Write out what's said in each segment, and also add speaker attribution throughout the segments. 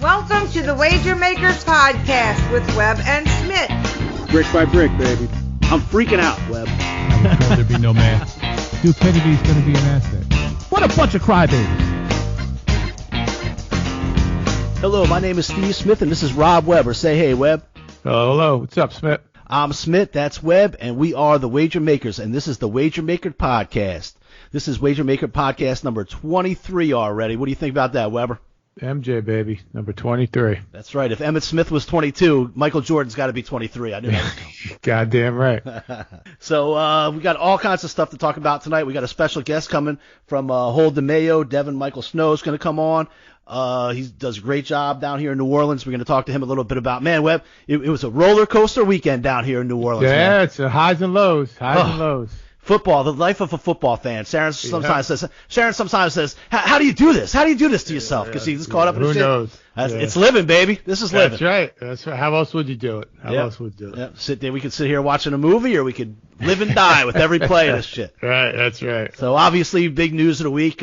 Speaker 1: Welcome to the Wager Makers Podcast with Webb and Smitt.
Speaker 2: Brick by brick, baby. I'm freaking out, Webb.
Speaker 3: There'd be no man. Stupidity's going to be an asset. What a bunch of crybabies.
Speaker 2: Hello, my name is Steve Smith, and this is Rob Webb. Say hey, Webb.
Speaker 3: Hello. What's up, Smitt?
Speaker 2: I'm Smitt, that's Webb, and we are the Wager Makers, and this is the Wager Maker Podcast. This is Wager Maker Podcast number 23 already. What do you think about that, Weber?
Speaker 3: MJ, baby, number 23.
Speaker 2: That's right. If Emmitt Smith was 22, Michael Jordan's got to be 23. I knew that was coming.
Speaker 3: Goddamn right.
Speaker 2: So we got all kinds of stuff to talk about tonight. We got a special guest coming from Hold The Mayo. Devin Michael Snow is going to come on. He does a great job down here in New Orleans. We're going to talk to him a little bit about, man, Webb, it was a roller coaster weekend down here in New Orleans.
Speaker 3: Yeah,
Speaker 2: man.
Speaker 3: It's a highs and lows, and lows.
Speaker 2: Football, the life of a football fan. Sharon sometimes says, how do you do this? How do you do this to yourself? Because he's caught up in
Speaker 3: Who
Speaker 2: shit.
Speaker 3: knows?
Speaker 2: It's living, baby. This is living.
Speaker 3: That's right. How else would you do it?
Speaker 2: We could sit here watching a movie, or we could live and die with every play of this shit.
Speaker 3: Right, that's right.
Speaker 2: So obviously, big news of the week.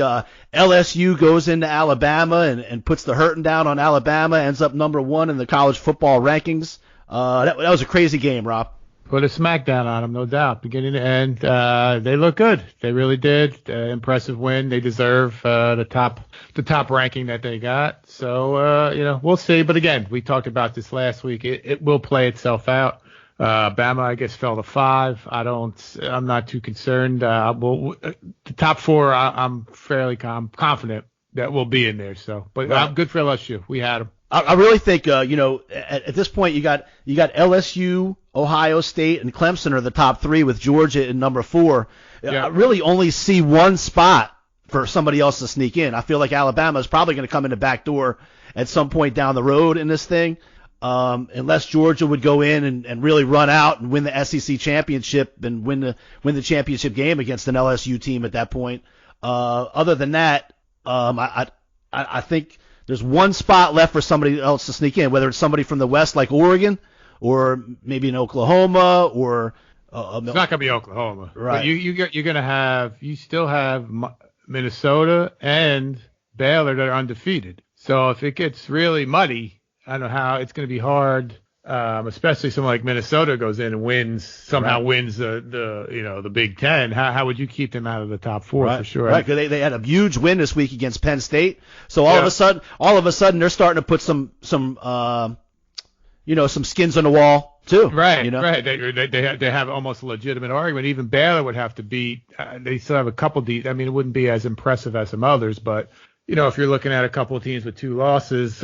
Speaker 2: LSU goes into Alabama and puts the hurting down on Alabama, ends up number 1 in the college football rankings. That was a crazy game, Rob.
Speaker 3: Put a smackdown on them, no doubt, beginning to end. They look good. They really did. Impressive win. They deserve the top ranking that they got. So we'll see. But again, we talked about this last week. It will play itself out. Bama, I guess, fell to 5. I'm not too concerned. The top 4, I'm fairly confident that we'll be in there. So, but
Speaker 2: right.
Speaker 3: Good for LSU. We had them.
Speaker 2: I really think, at this point, you got LSU, Ohio State, and Clemson are the top 3 with Georgia in number 4. Yeah. I really only see one spot for somebody else to sneak in. I feel like Alabama is probably going to come in the back door at some point down the road in this thing, unless Georgia would go in and really run out and win the SEC championship and win the championship game against an LSU team at that point. Other than that, I think there's one spot left for somebody else to sneak in, whether it's somebody from the West like Oregon or maybe in Oklahoma or
Speaker 3: it's not going to be Oklahoma.
Speaker 2: Right.
Speaker 3: But you're going to have – you still have Minnesota and Baylor that are undefeated. So if it gets really muddy, I don't know how it's going to be hard, especially someone like Minnesota goes in and wins the Big Ten. How would you keep them out of the top 4
Speaker 2: right.
Speaker 3: for sure?
Speaker 2: Right, because they had a huge win this week against Penn State. So all of a sudden they're starting to put some skins on the wall too.
Speaker 3: Right, right. They have almost a legitimate argument. Even Baylor would have to beat. They still have a couple. I mean, it wouldn't be as impressive as some others, but if you're looking at a couple of teams with 2 losses,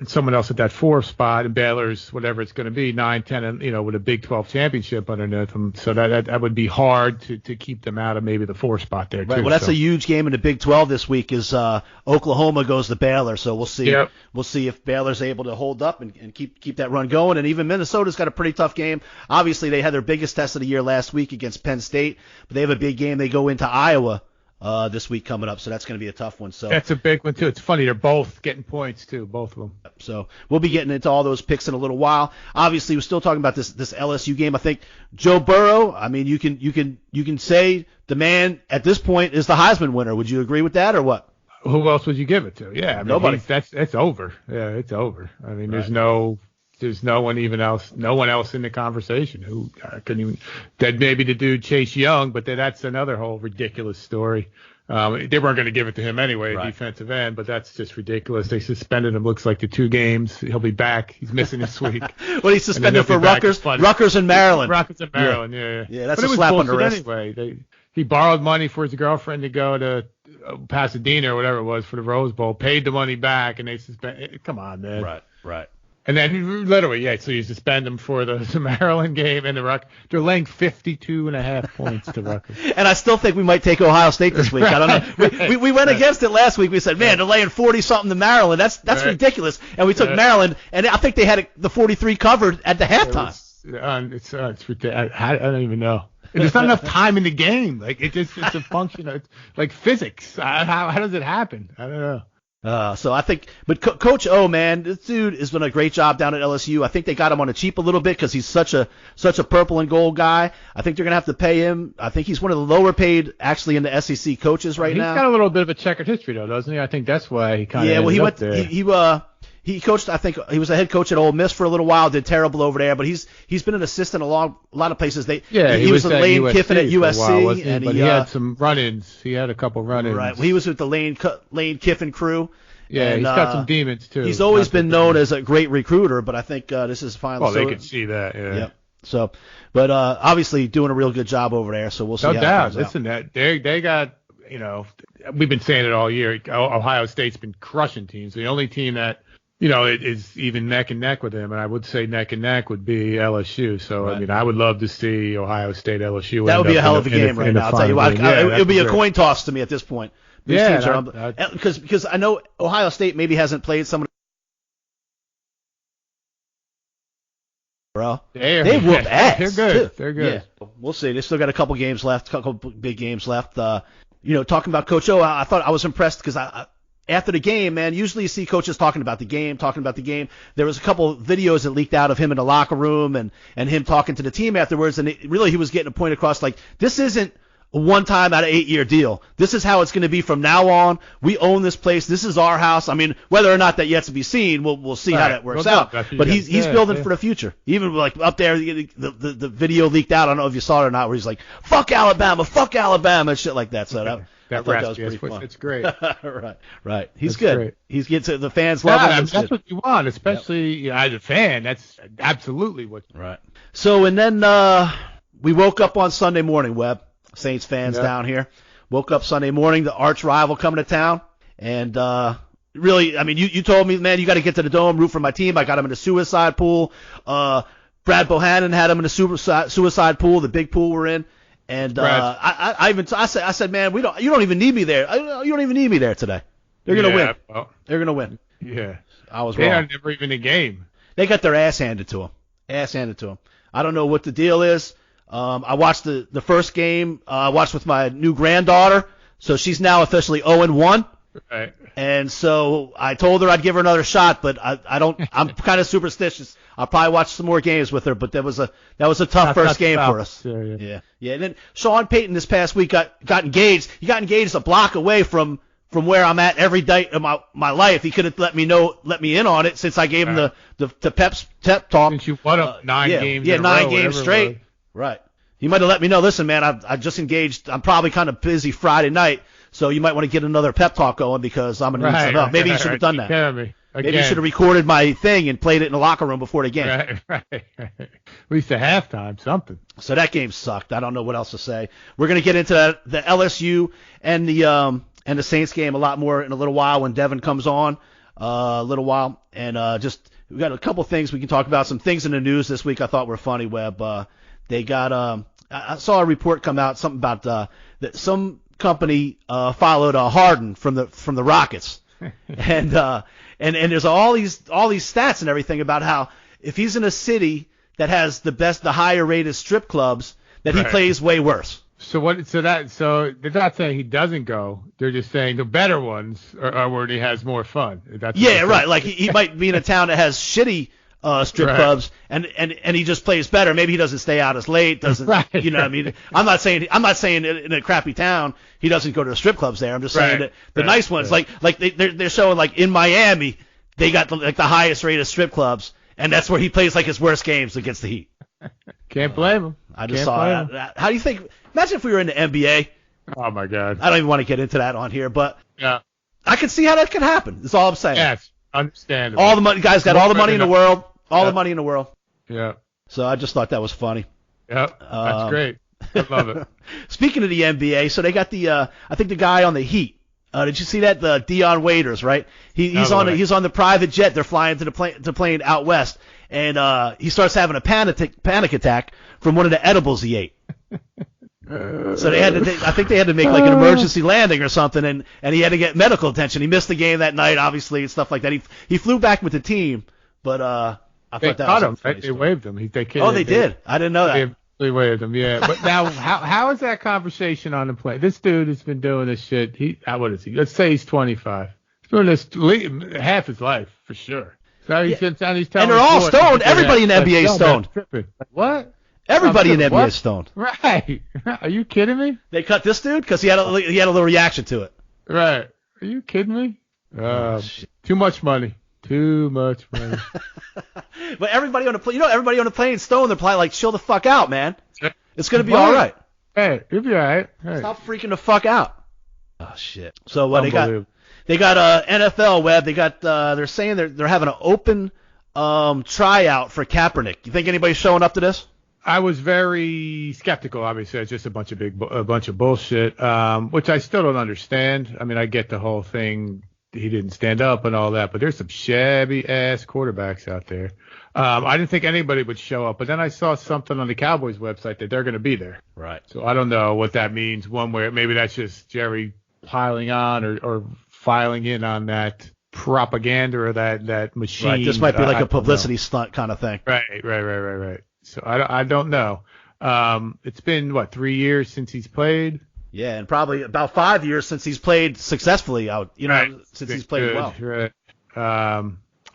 Speaker 3: someone else at that 4th spot, and Baylor's whatever it's going to be, 9, 10, and with a Big 12 championship underneath them, so that would be hard to keep them out of maybe the 4th spot there too.
Speaker 2: Right. Well, that's a huge game in the Big 12 this week. Is Oklahoma goes to Baylor, so we'll see.
Speaker 3: Yep.
Speaker 2: We'll see if Baylor's able to hold up and keep that run going. And even Minnesota's got a pretty tough game. Obviously, they had their biggest test of the year last week against Penn State, but they have a big game. They go into Iowa this week coming up, so that's going to be a tough one. So
Speaker 3: that's a big one too. It's funny, they're both getting points too, both of them.
Speaker 2: So we'll be getting into all those picks in a little while. Obviously, we're still talking about this LSU game. I think Joe Burrow. I mean, you can say the man at this point is the Heisman winner. Would you agree with that, or what?
Speaker 3: Who else would you give it to? Yeah, I mean,
Speaker 2: nobody.
Speaker 3: That's over. Yeah, it's over. I mean,
Speaker 2: right.
Speaker 3: There's no one else in the conversation who can even. That maybe the dude Chase Young, but that's another whole ridiculous story. They weren't going to give it to him anyway,
Speaker 2: right.
Speaker 3: Defensive end, but that's just ridiculous. They suspended him. Looks like the 2 games. He'll be back. He's missing this week.
Speaker 2: Well, he's suspended for Rutgers and Maryland.
Speaker 3: Rutgers and Maryland. Yeah.
Speaker 2: That's a slap on the wrist.
Speaker 3: Anyway, he borrowed money for his girlfriend to go to Pasadena or whatever it was for the Rose Bowl. Paid the money back, and they suspended. Come on, man.
Speaker 2: Right.
Speaker 3: And then literally, so you suspend them for the Maryland game and the Rutgers. They're laying 52.5 points to Rutgers.
Speaker 2: And I still think we might take Ohio State this week. I don't know. We went against it last week. We said, man, they're laying 40-something to Maryland. That's right. Ridiculous. And we took Maryland, and I think they had the 43 covered at the halftime.
Speaker 3: It's ridiculous. I don't even know. There's not enough time in the game. Like it's a function of like physics. How does it happen? I don't know.
Speaker 2: So I think, but Coach O, man, this dude has done a great job down at LSU. I think they got him on a cheap a little bit because he's such a purple and gold guy. I think they're gonna have to pay him. I think he's one of the lower paid actually in the SEC coaches right now.
Speaker 3: He's got a little bit of a checkered history though, doesn't he? I think that's why he kind of
Speaker 2: he
Speaker 3: up there.
Speaker 2: He coached, I think he was a head coach at Ole Miss for a little while, did terrible over there, but he's been an assistant a lot of places. He was with Lane Kiffin at USC, and
Speaker 3: he had some run-ins. He had a couple run-ins.
Speaker 2: Right, he was with the Lane Kiffin crew.
Speaker 3: Yeah,
Speaker 2: and,
Speaker 3: he's got some demons too.
Speaker 2: He's always been known as a great recruiter, but I think this is finally.
Speaker 3: Well, they can see that. Yeah.
Speaker 2: Yep. So, but obviously doing a real good job over there. So we'll see.
Speaker 3: No
Speaker 2: how
Speaker 3: doubt.
Speaker 2: It comes
Speaker 3: Listen, that they got, we've been saying it all year. Ohio State's been crushing teams. The only team that it is even neck and neck with them, and I would say neck and neck would be LSU. So
Speaker 2: right.
Speaker 3: I mean, I would love to see Ohio State LSU.
Speaker 2: That would be a hell of a game right now. I'll tell you what, it would be a coin toss to me at this point. Because I know Ohio State maybe hasn't played some of they whoop ass.
Speaker 3: They're good.
Speaker 2: Too.
Speaker 3: They're good.
Speaker 2: Yeah. We'll see. They still got a couple games left, a couple big games left. Talking about Coach O, I thought I was impressed because after the game, man, usually you see coaches talking about the game. There was a couple videos that leaked out of him in the locker room and him talking to the team afterwards, and he was getting a point across like this isn't a one-time out of 8-year deal. This is how it's going to be from now on. We own this place. This is our house. I mean, whether or not that yet to be seen, we'll see how that works out. But he's building for the future. Even like up there, the video leaked out. I don't know if you saw it or not, where he's like, "Fuck Alabama, and shit like that." So that was pretty fun.
Speaker 3: It's great.
Speaker 2: Right. He's
Speaker 3: that's
Speaker 2: good.
Speaker 3: Great.
Speaker 2: He's getting the fans love him.
Speaker 3: That's what you want, especially as a fan. That's absolutely what.
Speaker 2: Right. So and then we woke up on Sunday morning, Webb. Saints fans down here. Woke up Sunday morning, the arch rival coming to town. And really, I mean, you told me, man, you got to get to the Dome, root for my team. I got him in a suicide pool. Brad Bohannon had him in a suicide pool, the big pool we're in. And I said, man, you don't even need me there. You don't even need me there today. They're gonna win.
Speaker 3: Well,
Speaker 2: they're gonna win.
Speaker 3: Yeah,
Speaker 2: I was wrong.
Speaker 3: They are never even a game.
Speaker 2: They got their ass handed to them. I don't know what the deal is. I watched the first game. I watched with my new granddaughter, so she's now officially 0-1.
Speaker 3: Right.
Speaker 2: And so I told her I'd give her another shot, but I don't. I'm kind of superstitious. I'll probably watch some more games with her, but that was a tough first game for us. Yeah. And then Sean Payton this past week got engaged. He got engaged a block away from where I'm at every day of my life. He could have let me in on it since I gave him the pep talk.
Speaker 3: Since you won up 9 games.
Speaker 2: Yeah,
Speaker 3: in
Speaker 2: 9
Speaker 3: row,
Speaker 2: games straight. Right. He might have let me know. Listen, man, I just engaged. I'm probably kind of busy Friday night, so you might want to get another pep talk going because I'm gonna need some help. Maybe you should have done that. Maybe you should have recorded my thing and played it in the locker room before the game.
Speaker 3: Right. At least at halftime, something.
Speaker 2: So that game sucked. I don't know what else to say. We're gonna get into the LSU and the Saints game a lot more in a little while when Devin comes on. A little while, and we got a couple things we can talk about. Some things in the news this week I thought were funny. Webb. They got I saw a report come out something about that some company followed Harden from the Rockets, and there's all these stats and everything about how if he's in a city that has the higher rated strip clubs that he plays way worse. So
Speaker 3: they're not saying he doesn't go. They're just saying the better ones are where he has more fun.
Speaker 2: Right. Like he might be in a town that has shitty strip clubs and he just plays better. Maybe he doesn't stay out as late. Doesn't you know what I mean? I'm not saying in a crappy town he doesn't go to the strip clubs there. I'm just saying that the nice ones like they're showing like in Miami they got the highest rated strip clubs and that's where he plays like his worst games against the Heat.
Speaker 3: Can't blame him.
Speaker 2: I just saw that. How do you think? Imagine if we were in the NBA.
Speaker 3: Oh my God.
Speaker 2: I don't even want to get into that on here, but
Speaker 3: yeah,
Speaker 2: I can see how that could happen. That's all I'm saying.
Speaker 3: Yes, understandable.
Speaker 2: All the money, guys got all the money in the world. All the money in the world.
Speaker 3: Yeah.
Speaker 2: So I just thought that was funny.
Speaker 3: Yep. That's great. I love it.
Speaker 2: Speaking of the NBA, so they got I think the guy on the Heat. Did you see that? The Dion Waiters, right? He's on the private jet. They're flying to the plane out west, and he starts having a panic attack from one of the edibles he ate. So I think they had to make like an emergency landing or something, and he had to get medical attention. He missed the game that night, obviously, and stuff like that. He flew back with the team, but I thought that was
Speaker 3: him. They waved him. They
Speaker 2: did. I didn't know that.
Speaker 3: They waved him, yeah. But now, how is that conversation on the plane? This dude has been doing this shit. What is he? Let's say he's 25. He's doing this half his life for sure. So he's telling and
Speaker 2: they're all stoned. Everybody in the NBA is stoned.
Speaker 3: Like, what?
Speaker 2: Everybody in the NBA is stoned.
Speaker 3: Right? Are you kidding me?
Speaker 2: They cut this dude because he had a little reaction to it.
Speaker 3: Right? Are you kidding me? Too much money. Too much money.
Speaker 2: But everybody on the plane, everybody on the plane stoned. They're probably like, chill the fuck out, man. It's gonna be all right.
Speaker 3: Hey, it'll be all right. Hey.
Speaker 2: Stop freaking the fuck out. Oh shit. So what they got NFL Web. They got they're saying they're having an open tryout for Kaepernick. You think anybody's showing up to this?
Speaker 3: I was very skeptical. Obviously, it's just a bunch of bullshit, which I still don't understand. I mean, I get the whole thing. He didn't stand up and all that, but there's some shabby ass quarterbacks out there. I didn't think anybody would show up, but then I saw something on the Cowboys website that they're going to be there.
Speaker 2: Right.
Speaker 3: So I don't know what that means. One way, maybe that's just Jerry piling on or filing in on that propaganda or that machine.
Speaker 2: Right. This might be like a publicity stunt kind of thing.
Speaker 3: Right. So I don't know. It's been 3 years since he's played.
Speaker 2: Yeah, and probably about 5 years since he's played successfully out. Since he's played well.
Speaker 3: Right.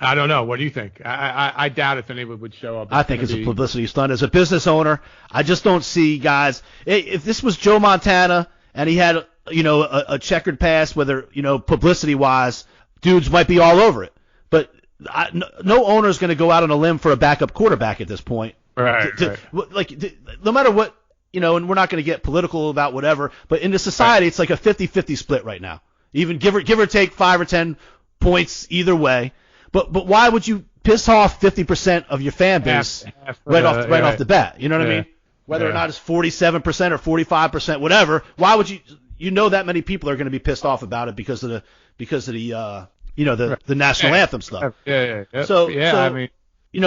Speaker 3: I don't know. What do you think? I doubt if anyone would show up.
Speaker 2: I think it's a publicity stunt. As a business owner, I just don't see guys. If this was Joe Montana and he had a checkered past, whether publicity wise, dudes might be all over it. But no owner is going to go out on a limb for a backup quarterback at this point.
Speaker 3: Right.
Speaker 2: No matter what, and we're not going to get political about whatever, but in the society, it's like a 50-50 split right now. Even give or take 5 or 10 points either way. But why would you piss off 50% of your fan base right off the bat? You know what I mean? Whether or not it's 47% or 45%, whatever. Why would you that many people are going to be pissed off about it because of the national anthem stuff.
Speaker 3: Yeah.
Speaker 2: So I mean,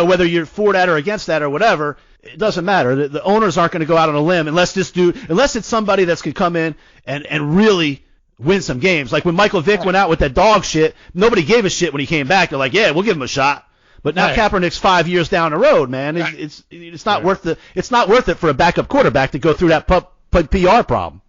Speaker 2: whether you're for that or against that or whatever, it doesn't matter. The owners aren't going to go out on a limb unless it's somebody that's going to come in and really win some games. Like when Michael Vick went out with that dog shit, nobody gave a shit when he came back. They're like, yeah, we'll give him a shot. But now Kaepernick's 5 years down the road, man. It's not worth it for a backup quarterback to go through that PR problem.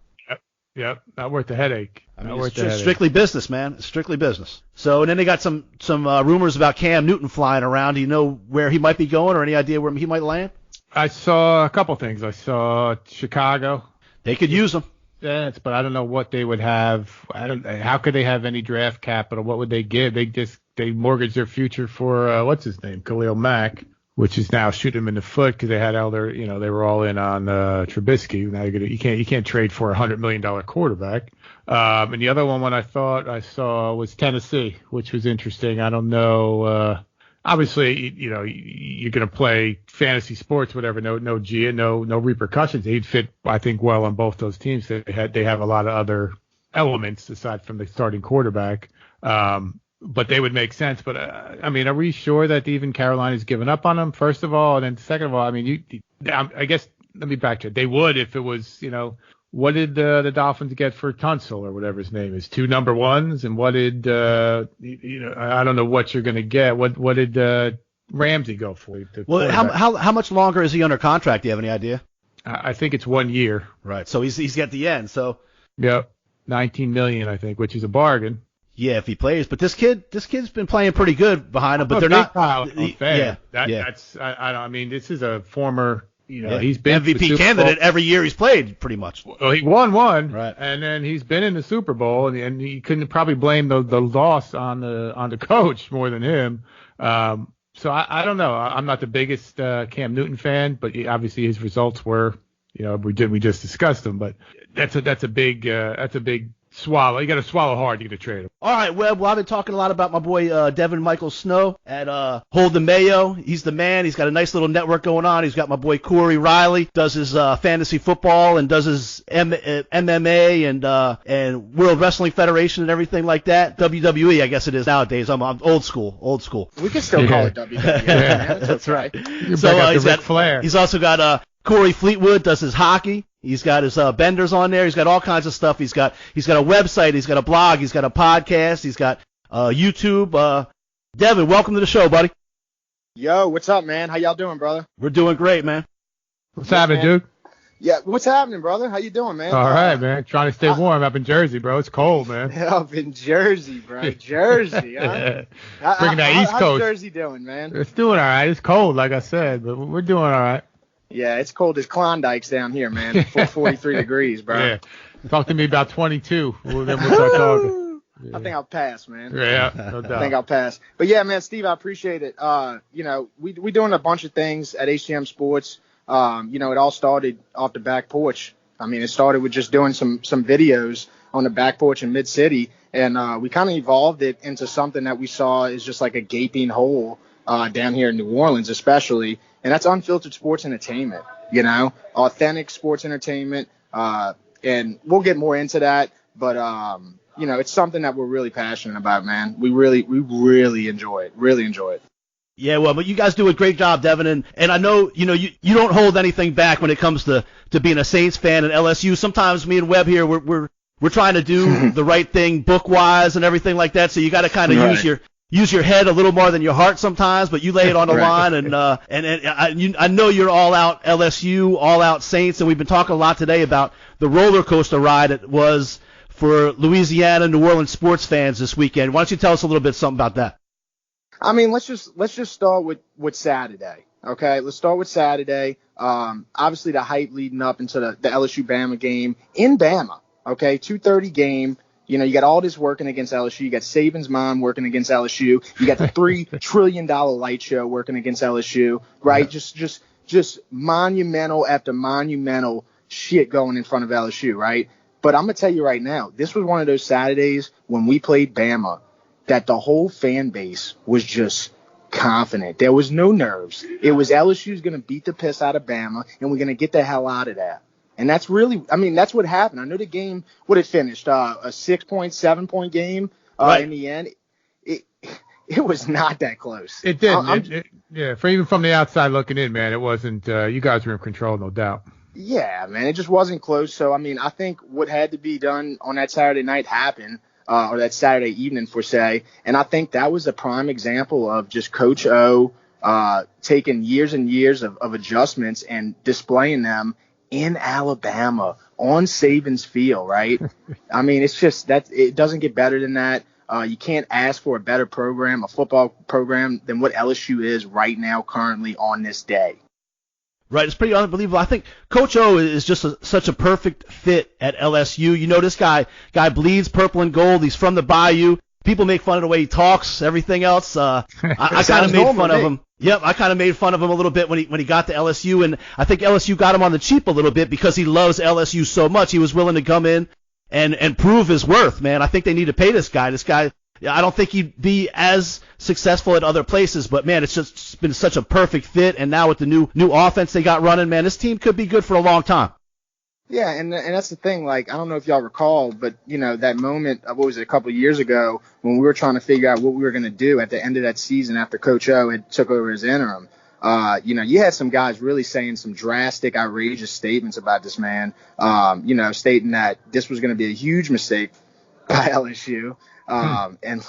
Speaker 3: Yep. Not worth the headache.
Speaker 2: It's strictly business, man. It's strictly business. So, and then they got some rumors about Cam Newton flying around. Do you know where he might be going or any idea where he might land?
Speaker 3: I saw a couple things. I saw Chicago.
Speaker 2: They could use him.
Speaker 3: Yes, but I don't know what they would have. How could they have any draft capital? What would they give? They mortgaged their future for what's his name, Khalil Mack, which is now shooting him in the foot because they had all their, they were all in on Trubisky. Now you can't trade for $100 million quarterback. And the other one I thought I saw was Tennessee, which was interesting. I don't know. Obviously, you're going to play fantasy sports, whatever. No repercussions. He'd fit, I think, well on both those teams. They have a lot of other elements aside from the starting quarterback. But they would make sense. But I mean, are we sure that even Carolina's given up on him? First of all, and then second of all, I mean, I guess let me backtrack. They would if it was, what did the Dolphins get for Tunsil or whatever his name is? 2 number ones, and what did I don't know what you're going to get. What did Ramsey go for?
Speaker 2: Well, how much longer is he under contract? Do you have any idea?
Speaker 3: I think it's 1 year.
Speaker 2: Right. So he's at the end. So
Speaker 3: yep, $19 million, I think, which is a bargain.
Speaker 2: Yeah, if he plays, but this kid's been playing pretty good behind him, but they're not.
Speaker 3: I mean, this is a former, he's been
Speaker 2: MVP candidate every year he's played, pretty much.
Speaker 3: Well, he won one,
Speaker 2: right?
Speaker 3: And then he's been in the Super Bowl, and he couldn't probably blame the loss on the coach more than him. So I don't know. I'm not the biggest Cam Newton fan, but obviously his results were, we just discussed them, but that's a big swallow. You got to swallow hard. You got to trade him.
Speaker 2: All right, Webb. Well, I've been talking a lot about my boy Devin Michael Snow at Hold The Mayo. He's the man. He's got a nice little network going on. He's got my boy Corey Riley, does his fantasy football and does his MMA and World Wrestling Federation and everything like that. WWE, I guess it is nowadays. I'm old school.
Speaker 4: We can still call it WWE. Man.
Speaker 2: That's
Speaker 4: okay.
Speaker 2: right. So
Speaker 3: he's got Flair.
Speaker 2: He's also got Corey Fleetwood does his hockey. He's got his benders on there. He's got all kinds of stuff. He's got a website. He's got a blog. He's got a podcast. He's got YouTube. Devin, welcome to the show, buddy.
Speaker 4: Yo, what's up, man? How y'all doing, brother?
Speaker 2: We're doing great, man.
Speaker 3: What's happening, dude?
Speaker 4: Yeah, what's happening, brother? How you doing, man?
Speaker 3: All right, man. Trying to stay warm up in Jersey, bro. It's cold, man.
Speaker 4: Up in Jersey, bro. Jersey, huh?
Speaker 3: Bringing that East Coast.
Speaker 4: How's Jersey doing, man?
Speaker 3: It's doing all right. It's cold, like I said, but we're doing all right.
Speaker 4: Yeah, it's cold as Klondike's down here, man. 43 degrees, bro.
Speaker 3: Yeah. Talk to me about 22. Then we'll start talking.
Speaker 4: I think I'll pass, man.
Speaker 3: Yeah, no doubt.
Speaker 4: I think I'll pass. But yeah, man, Steve, I appreciate it. We doing a bunch of things at HCM Sports. It all started off the back porch. I mean, it started with just doing some videos on the back porch in Mid-City, and we kind of evolved it into something that we saw is just like a gaping hole down here in New Orleans, especially, and that's unfiltered sports entertainment. Authentic sports entertainment, and we'll get more into that, but it's something that we're really passionate about, man. We really enjoy it. Really enjoy it.
Speaker 2: Yeah, well, but you guys do a great job, Devin, and I know, you don't hold anything back when it comes to being a Saints fan and LSU. Sometimes me and Webb here, we're trying to do the right thing book-wise and everything like that, so you got to kind of use your head a little more than your heart sometimes, but you lay it on the line, and I know you're all out LSU, all out Saints, and we've been talking a lot today about the roller coaster ride it was for Louisiana, New Orleans sports fans this weekend. Why don't you tell us a little bit something about that?
Speaker 4: I mean, let's just start with Saturday. Okay, let's start with Saturday. Obviously the hype leading up into the LSU Bama game in Bama. Okay, 2:30 game. You got all this working against LSU. You got Saban's mom working against LSU. You got the $3 trillion light show working against LSU. Right? Yeah. Just monumental after monumental shit going in front of LSU. Right? But I'm gonna tell you right now, this was one of those Saturdays when we played Bama that the whole fan base was just confident. There was no nerves. It was LSU's going to beat the piss out of Bama, and we're going to get the hell out of there. And that's that's what happened. I know the game, what it finished, a 6-point, 7-point game
Speaker 2: right.
Speaker 4: In the end. It was not that close.
Speaker 3: It didn't. Even from the outside looking in, man, it wasn't. You guys were in control, no doubt.
Speaker 4: Yeah, man, it just wasn't close. So, I think what had to be done on that Saturday night happened. Or that Saturday evening, per se. And I think that was a prime example of just Coach O taking years and years of adjustments and displaying them in Alabama on Saban's field, right? It's just that it doesn't get better than that. You can't ask for a better program, a football program, than what LSU is right now, currently on this day.
Speaker 2: Right, it's pretty unbelievable. I think Coach O is just such a perfect fit at LSU. This guy bleeds purple and gold. He's from the Bayou. People make fun of the way he talks, everything else. I kind of made fun of him. Yep, I kind of made fun of him a little bit when he got to LSU, and I think LSU got him on the cheap a little bit because he loves LSU so much. He was willing to come in and prove his worth, man. I think they need to pay this guy. This guy, I don't think he'd be as successful at other places, but man, it's just been such a perfect fit. And now with the new offense they got running, man, this team could be good for a long time.
Speaker 4: Yeah, and that's the thing. Like, I don't know if y'all recall, but that moment, what was it, a couple of years ago when we were trying to figure out what we were going to do at the end of that season after Coach O had took over as interim. You had some guys really saying some drastic, outrageous statements about this man. Stating that this was going to be a huge mistake by LSU. And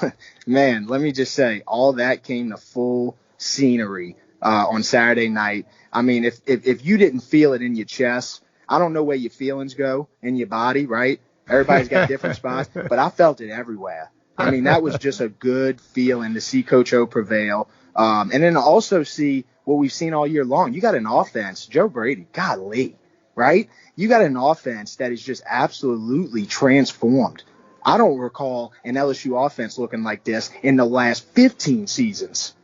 Speaker 4: man, let me just say, all that came to full scenery on Saturday night. If you didn't feel it in your chest, I don't know where your feelings go in your body, right? Everybody's got different spots, but I felt it everywhere. That was just a good feeling to see Coach O prevail. And then to also see what we've seen all year long. You got an offense, Joe Brady, golly, right? You got an offense that is just absolutely transformed. I don't recall an LSU offense looking like this in the last 15 seasons.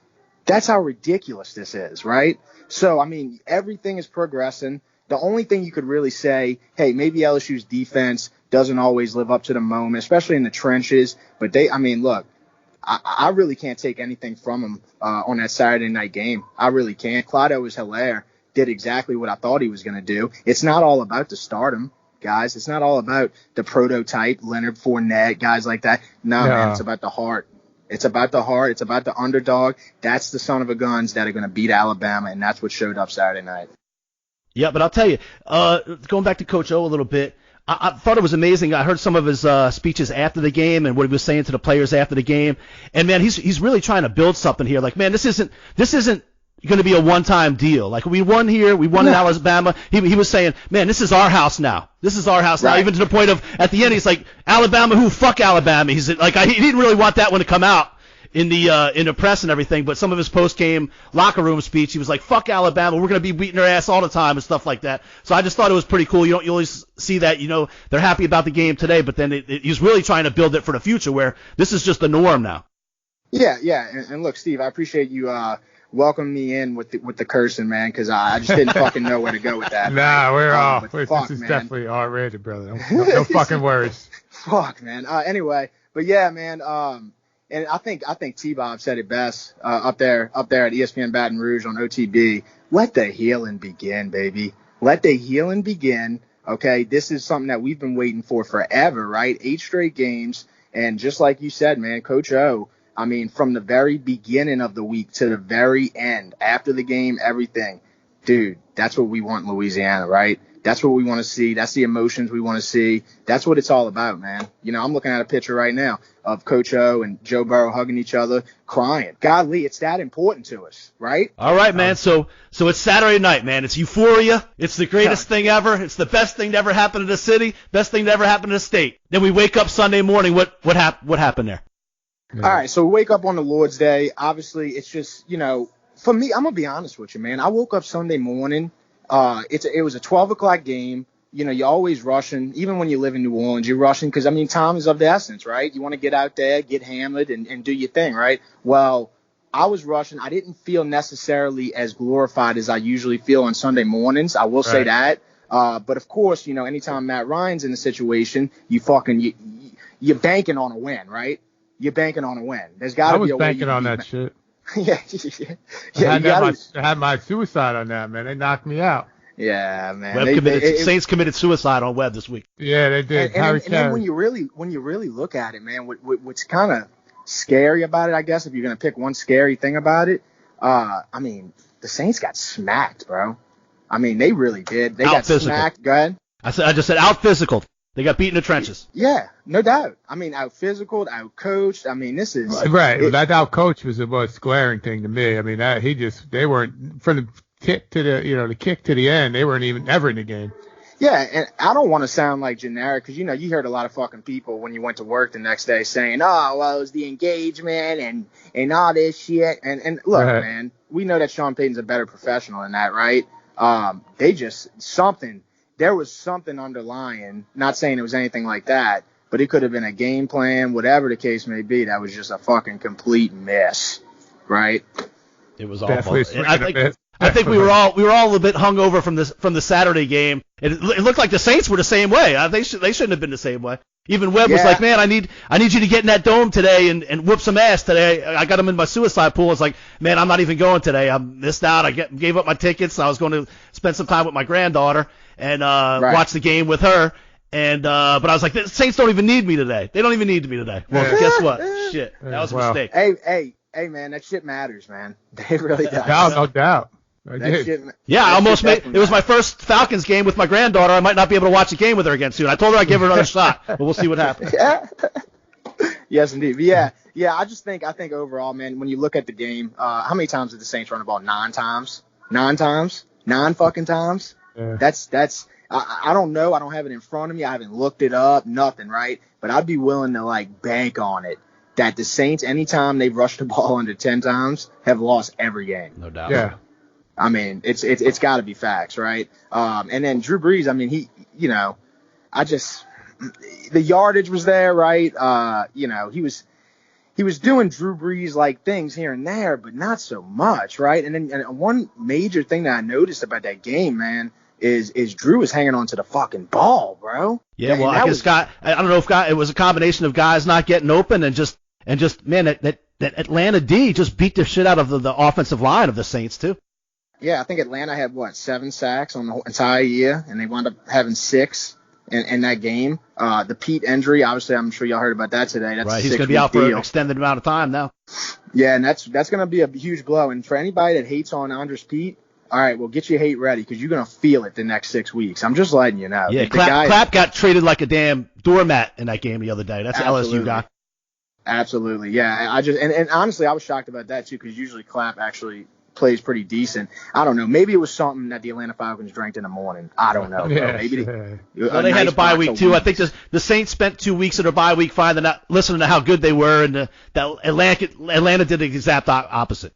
Speaker 4: That's how ridiculous this is, right? So, everything is progressing. The only thing you could really say, hey, maybe LSU's defense doesn't always live up to the moment, especially in the trenches. But look, I really can't take anything from them on that Saturday night game. I really can't. Claudio Hilaire did exactly what I thought he was going to do. It's not all about the stardom, guys. It's not all about the prototype, Leonard Fournette, guys like that. No, man, it's about the heart. It's about the heart. It's about the underdog. That's the son of a guns that are going to beat Alabama, and that's what showed up Saturday night.
Speaker 2: Yeah, but I'll tell you, going back to Coach O a little bit, I thought it was amazing. I heard some of his speeches after the game and what he was saying to the players after the game. And man, he's really trying to build something here. Like, man, this isn't going to be a one-time deal. Like, we won here, we won in Alabama. He was saying, man, this is our house now. This is our house now. Even to the point of at the end, he's like, Alabama, who? Fuck Alabama. He's like, he didn't really want that one to come out in the press and everything, but some of his post-game locker room speech, he was like, fuck Alabama, we're going to be beating their ass all the time and stuff like that. So I just thought it was pretty cool. You always see that, they're happy about the game today, but then he's really trying to build it for the future where this is just the norm now.
Speaker 4: Yeah. And look, Steve, I appreciate you welcoming me in with the cursing, man, because I just didn't fucking know where to go with that.
Speaker 3: Nah, this is definitely R-rated, brother. No fucking worries.
Speaker 4: Fuck, man. Anyway, but yeah, man. And I think T-Bob said it best up there at ESPN Baton Rouge on OTB. Let the healing begin, baby. Let the healing begin. Okay, this is something that we've been waiting for forever, right? 8 straight games, and just like you said, man, Coach O. I mean, from the very beginning of the week to the very end, after the game, everything, dude. That's what we want in Louisiana, right? That's what we want to see. That's the emotions we want to see. That's what it's all about, man. I'm looking at a picture right now of Coach O and Joe Burrow hugging each other, crying. Godly, it's that important to us, right?
Speaker 2: All right, man. So it's Saturday night, man. It's euphoria. It's the greatest thing ever. It's the best thing to ever happen to the city. Best thing to ever happen to the state. Then we wake up Sunday morning. What happened there?
Speaker 4: All right, so we wake up on the Lord's Day. Obviously, it's just, for me, I'm going to be honest with you, man. I woke up Sunday morning. It was a 12 o'clock game. You're always rushing. Even when you live in New Orleans, you're rushing because, time is of the essence, right? You want to get out there, get hammered, and do your thing, right? Well, I was rushing. I didn't feel necessarily as glorified as I usually feel on Sunday mornings. I will say that. But, of course, anytime Matt Ryan's in the situation, you're banking on a win, right? You're banking on a win. There's got to be a way.
Speaker 3: I was banking on that shit.
Speaker 4: I
Speaker 3: had my suicide on that, man. They knocked me out.
Speaker 4: Yeah, man.
Speaker 2: Saints committed suicide on Webb this week.
Speaker 3: Yeah, they did.
Speaker 4: And then when you really look at it, man, what's kind of scary about it, I guess, if you're gonna pick one scary thing about it, the Saints got smacked, bro. They really did. They got smacked. Go ahead.
Speaker 2: I just said out physical. They got beat in the trenches.
Speaker 4: Yeah, no doubt. Out physicaled, out coached. This is
Speaker 3: right. That out coach was the most glaring thing to me. They weren't from the kick to the kick to the end. They weren't even ever in the game.
Speaker 4: Yeah, and I don't want to sound like generic because you heard a lot of fucking people when you went to work the next day saying, oh, well, it was the engagement and all this shit. And look, man, we know that Sean Payton's a better professional than that, right? There was something underlying, not saying it was anything like that, but it could have been a game plan, whatever the case may be. That was just a fucking complete mess, right?
Speaker 2: It was awful. I think we were all a little bit hungover from the Saturday game. It looked like the Saints were the same way. They shouldn't have been the same way. Even Webb was like, man, I need you to get in that dome today and whoop some ass today. I got him in my suicide pool. It's like, man, I'm not even going today. I missed out. I gave up my tickets. I was going to spend some time with my granddaughter and watch the game with her. And but I was like, the Saints don't even need me today. They don't even need me today. Well, guess what? Shit, that was a mistake.
Speaker 4: Hey, man, that shit matters, man. They really do.
Speaker 3: No doubt.
Speaker 2: I almost made it was my first Falcons game with my granddaughter. I might not be able to watch a game with her again soon. I told her I'd give her another shot, but we'll see what happens.
Speaker 4: Yeah. Yes, indeed. But yeah. I think overall, man, when you look at the game, how many times did the Saints run the ball? 9 times. 9 times. 9 fucking times. Yeah. That's. I don't know. I don't have it in front of me. I haven't looked it up. Nothing, right? But I'd be willing to bank on it that the Saints, anytime they've rushed the ball under 10 times, have lost every game.
Speaker 2: No doubt.
Speaker 3: Yeah.
Speaker 4: It's got to be facts, right? And then Drew Brees, the yardage was there, right? He was doing Drew Brees like things here and there, but not so much, right? And then one major thing that I noticed about that game, man, is Drew was hanging on to the fucking ball, bro.
Speaker 2: Yeah, well, I guess I don't know if it was a combination of guys not getting open and just man, that Atlanta D just beat the shit out of the offensive line of the Saints too.
Speaker 4: Yeah, I think Atlanta had 7 sacks on the entire year, and they wound up having 6 in that game. The Pete injury, obviously, I'm sure y'all heard about that today. That's
Speaker 2: right. He's going to be out for an extended amount of time now.
Speaker 4: Yeah, and that's going to be a huge blow. And for anybody that hates on Andres Pete, all right, well, get your hate ready because you're going to feel it the next 6 weeks. I'm just letting you know.
Speaker 2: Yeah, Clapp got treated like a damn doormat in that game the other day. That's
Speaker 4: Absolutely.
Speaker 2: LSU guy.
Speaker 4: Absolutely, yeah. And honestly, I was shocked about that too because usually Clapp actually plays pretty decent. I don't know. Maybe it was something that the Atlanta Falcons drank in the morning. I don't know.
Speaker 3: Yeah,
Speaker 4: maybe
Speaker 2: they had a bye week too. I think the Saints spent 2 weeks of their bye week finding out, listening to how good they were, and that Atlanta did the exact opposite.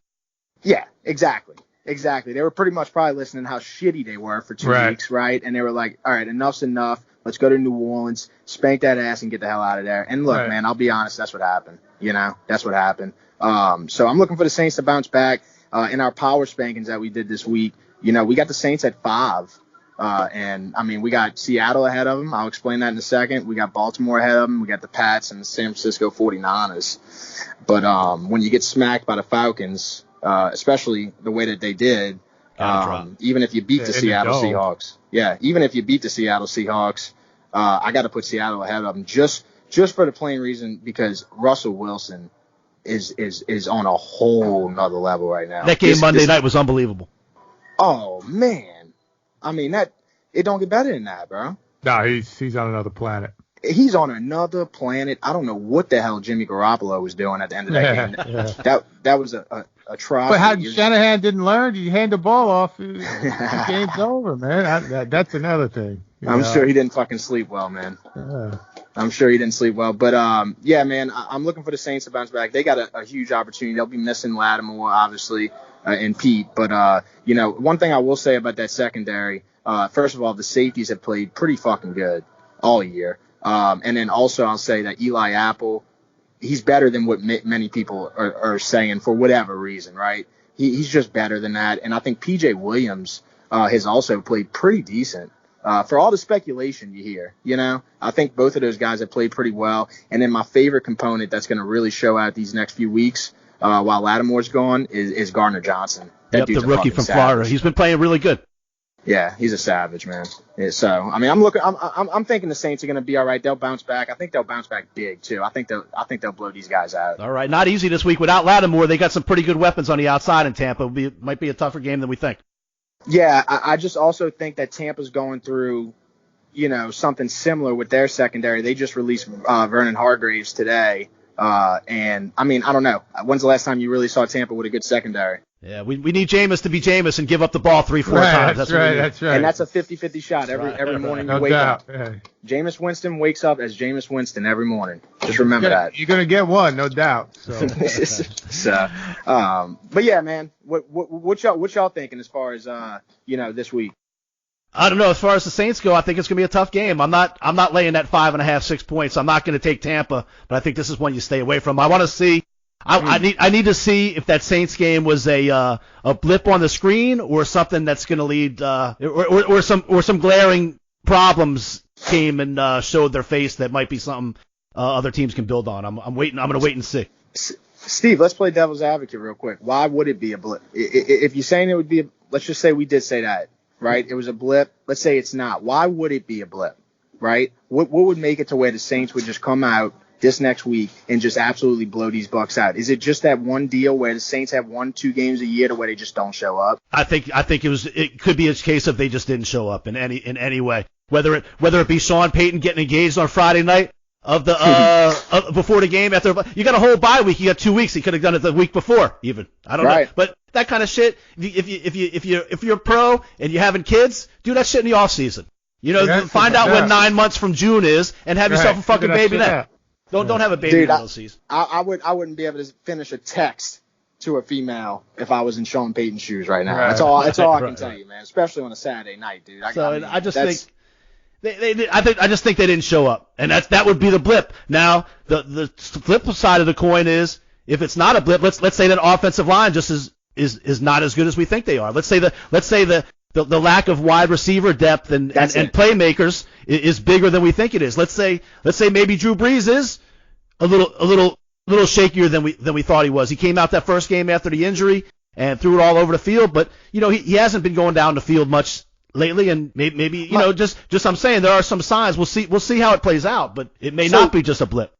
Speaker 4: Yeah, exactly. They were pretty much probably listening to how shitty they were for 2 weeks, right? And they were like, all right, enough's enough. Let's go to New Orleans, spank that ass, and get the hell out of there. And look, man, I'll be honest, that's what happened. That's what happened. So I'm looking for the Saints to bounce back. In our power spankings that we did this week, we got the Saints at 5. And, I mean, we got Seattle ahead of them. I'll explain that in a second. We got Baltimore ahead of them. We got the Pats and the San Francisco 49ers. But when you get smacked by the Falcons, especially the way that they did, even if you beat the Seattle Seahawks. Yeah, even if you beat the Seattle Seahawks, I got to put Seattle ahead of them just for the plain reason because Russell Wilson is on a whole nother level right now.
Speaker 2: That game Monday night was unbelievable.
Speaker 4: Oh, man. I mean, it don't get better than that, bro.
Speaker 3: No, he's on another planet.
Speaker 4: He's on another planet. I don't know what the hell Jimmy Garoppolo was doing at the end of that game. Yeah. That was a try.
Speaker 3: But how Shanahan didn't learn? You hand the ball off, the game's over, man. That's another thing.
Speaker 4: I'm sure he didn't fucking sleep well, man. I'm sure he didn't sleep well. But, yeah, man, I'm looking for the Saints to bounce back. They got a huge opportunity. They'll be missing Lattimore, obviously, and Pete. But, one thing I will say about that secondary, first of all, the safeties have played pretty fucking good all year. And then also I'll say that Eli Apple, he's better than what many people are saying for whatever reason, right? He's just better than that. And I think P.J. Williams has also played pretty decent. For all the speculation you hear, I think both of those guys have played pretty well. And then my favorite component that's going to really show out these next few weeks while Lattimore's gone is Gardner Johnson.
Speaker 2: Yep, the rookie from Florida. He's been playing really good.
Speaker 4: Yeah, he's a savage, man. So, I mean, I'm thinking the Saints are going to be all right. They'll bounce back. I think they'll bounce back big too. I think they'll blow these guys out.
Speaker 2: All right, not easy this week without Lattimore. They got some pretty good weapons on the outside in Tampa. Might be a tougher game than we think.
Speaker 4: Yeah, I just also think that Tampa's going through, something similar with their secondary. They just released Vernon Hargreaves today. And, I mean, I don't know. When's the last time you really saw Tampa with a good secondary?
Speaker 2: Yeah, we need Jameis to be Jameis and give up the ball 3-4 times.
Speaker 3: That's right.
Speaker 4: And that's a 50-50 shot every morning you wake up. Yeah. Jameis Winston wakes up as Jameis Winston every morning. Just remember that.
Speaker 3: You're going to get one, no doubt.
Speaker 4: So. But yeah, man, what y'all thinking as far as this week?
Speaker 2: I don't know. As far as the Saints go, I think it's going to be a tough game. I'm not laying that 5.5, 6 points. I'm not going to take Tampa, but I think this is one you stay away from. I want to see. I need to see if that Saints game was a blip on the screen or something that's going to lead or some glaring problems came and showed their face that might be something other teams can build on. I'm waiting. I'm going to wait and see.
Speaker 4: Steve, let's play devil's advocate real quick. Why would it be a blip? If you're saying it would be, let's just say we did say that, right? It was a blip. Let's say it's not. Why would it be a blip, right? What would make it to where the Saints would just come out this next week and just absolutely blow these Bucs out? Is it just that one deal where the Saints have 1-2 games a year to where they just don't show up? I think
Speaker 2: it could be a case of they just didn't show up in any way. Whether it be Sean Payton getting engaged on Friday night of the before the game after you got a whole bye week, you got 2 weeks. He could have done it the week before even. I don't know, but that kind of shit. If you're a pro and you're having kids, do that shit in the off season. Find out when 9 months from June is and have yourself a fucking baby then. Don't have a baby in the middle season.
Speaker 4: I wouldn't be able to finish a text to a female if I was in Sean Payton's shoes right now. That's all I can tell you, man. Especially on a Saturday night, dude. I just think they didn't show up, and that would be the blip. Now the flip side of the coin is if it's not a blip, let's say that offensive line just is not as good as we think they are. Let's say the lack of wide receiver depth and playmakers is bigger than we think it is. Let's say maybe Drew Brees is a little shakier than we thought he was. He came out that first game after the injury and threw it all over the field, but he hasn't been going down the field much lately, and maybe just I'm saying there are some signs. We'll see how it plays out, but it may not be just a blip.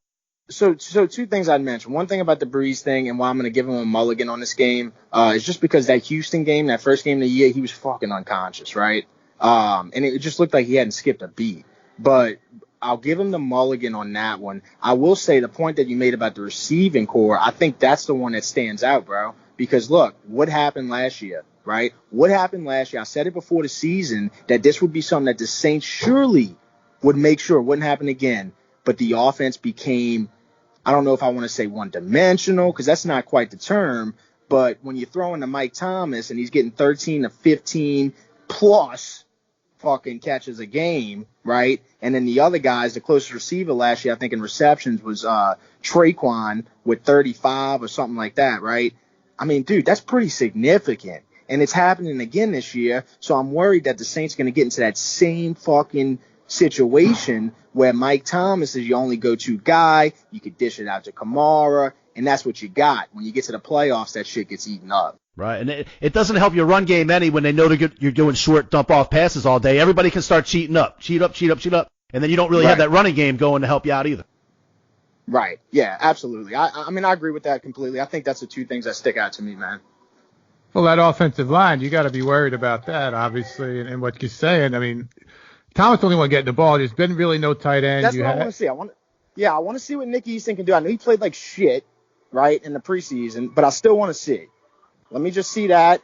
Speaker 4: So two things I'd mention. One thing about the Breeze thing and why I'm going to give him a mulligan on this game is just because that Houston game, that first game of the year, he was fucking unconscious, right? And it just looked like he hadn't skipped a beat. But I'll give him the mulligan on that one. I will say the point that you made about the receiving core, I think that's the one that stands out, bro. Because look, what happened last year, right? What happened last year? I said it before the season that this would be something that the Saints surely would make sure it wouldn't happen again. But the offense became, I don't know if I want to say one-dimensional, because that's not quite the term. But when you throw in to Mike Thomas and he's getting 13 to 15 plus fucking catches a game, right? And then the other guys, the closest receiver last year, I think in receptions was Traquan with 35 or something like that, right? I mean, dude, that's pretty significant. And it's happening again this year. So I'm worried that the Saints are going to get into that same fucking situation where Mike Thomas is your only go-to guy. You could dish it out to Kamara, and that's what you got. When you get to the playoffs, that shit gets eaten up.
Speaker 2: Right, and it doesn't help your run game any when they know you're doing short dump-off passes all day. Everybody can start cheating up, cheat up, and then you don't really have that running game going to help you out either.
Speaker 4: Right, yeah, absolutely. I mean, I agree with that completely. I think that's the two things that stick out to me, man.
Speaker 3: Well, that offensive line, you got to be worried about that, obviously, and what you're saying. I mean, Thomas the only one getting the ball. There's been really no tight end.
Speaker 4: That's what I want to see. I want to see what Nick Easton can do. I know he played like shit, right, in the preseason, but I still want to see. Let me just see that.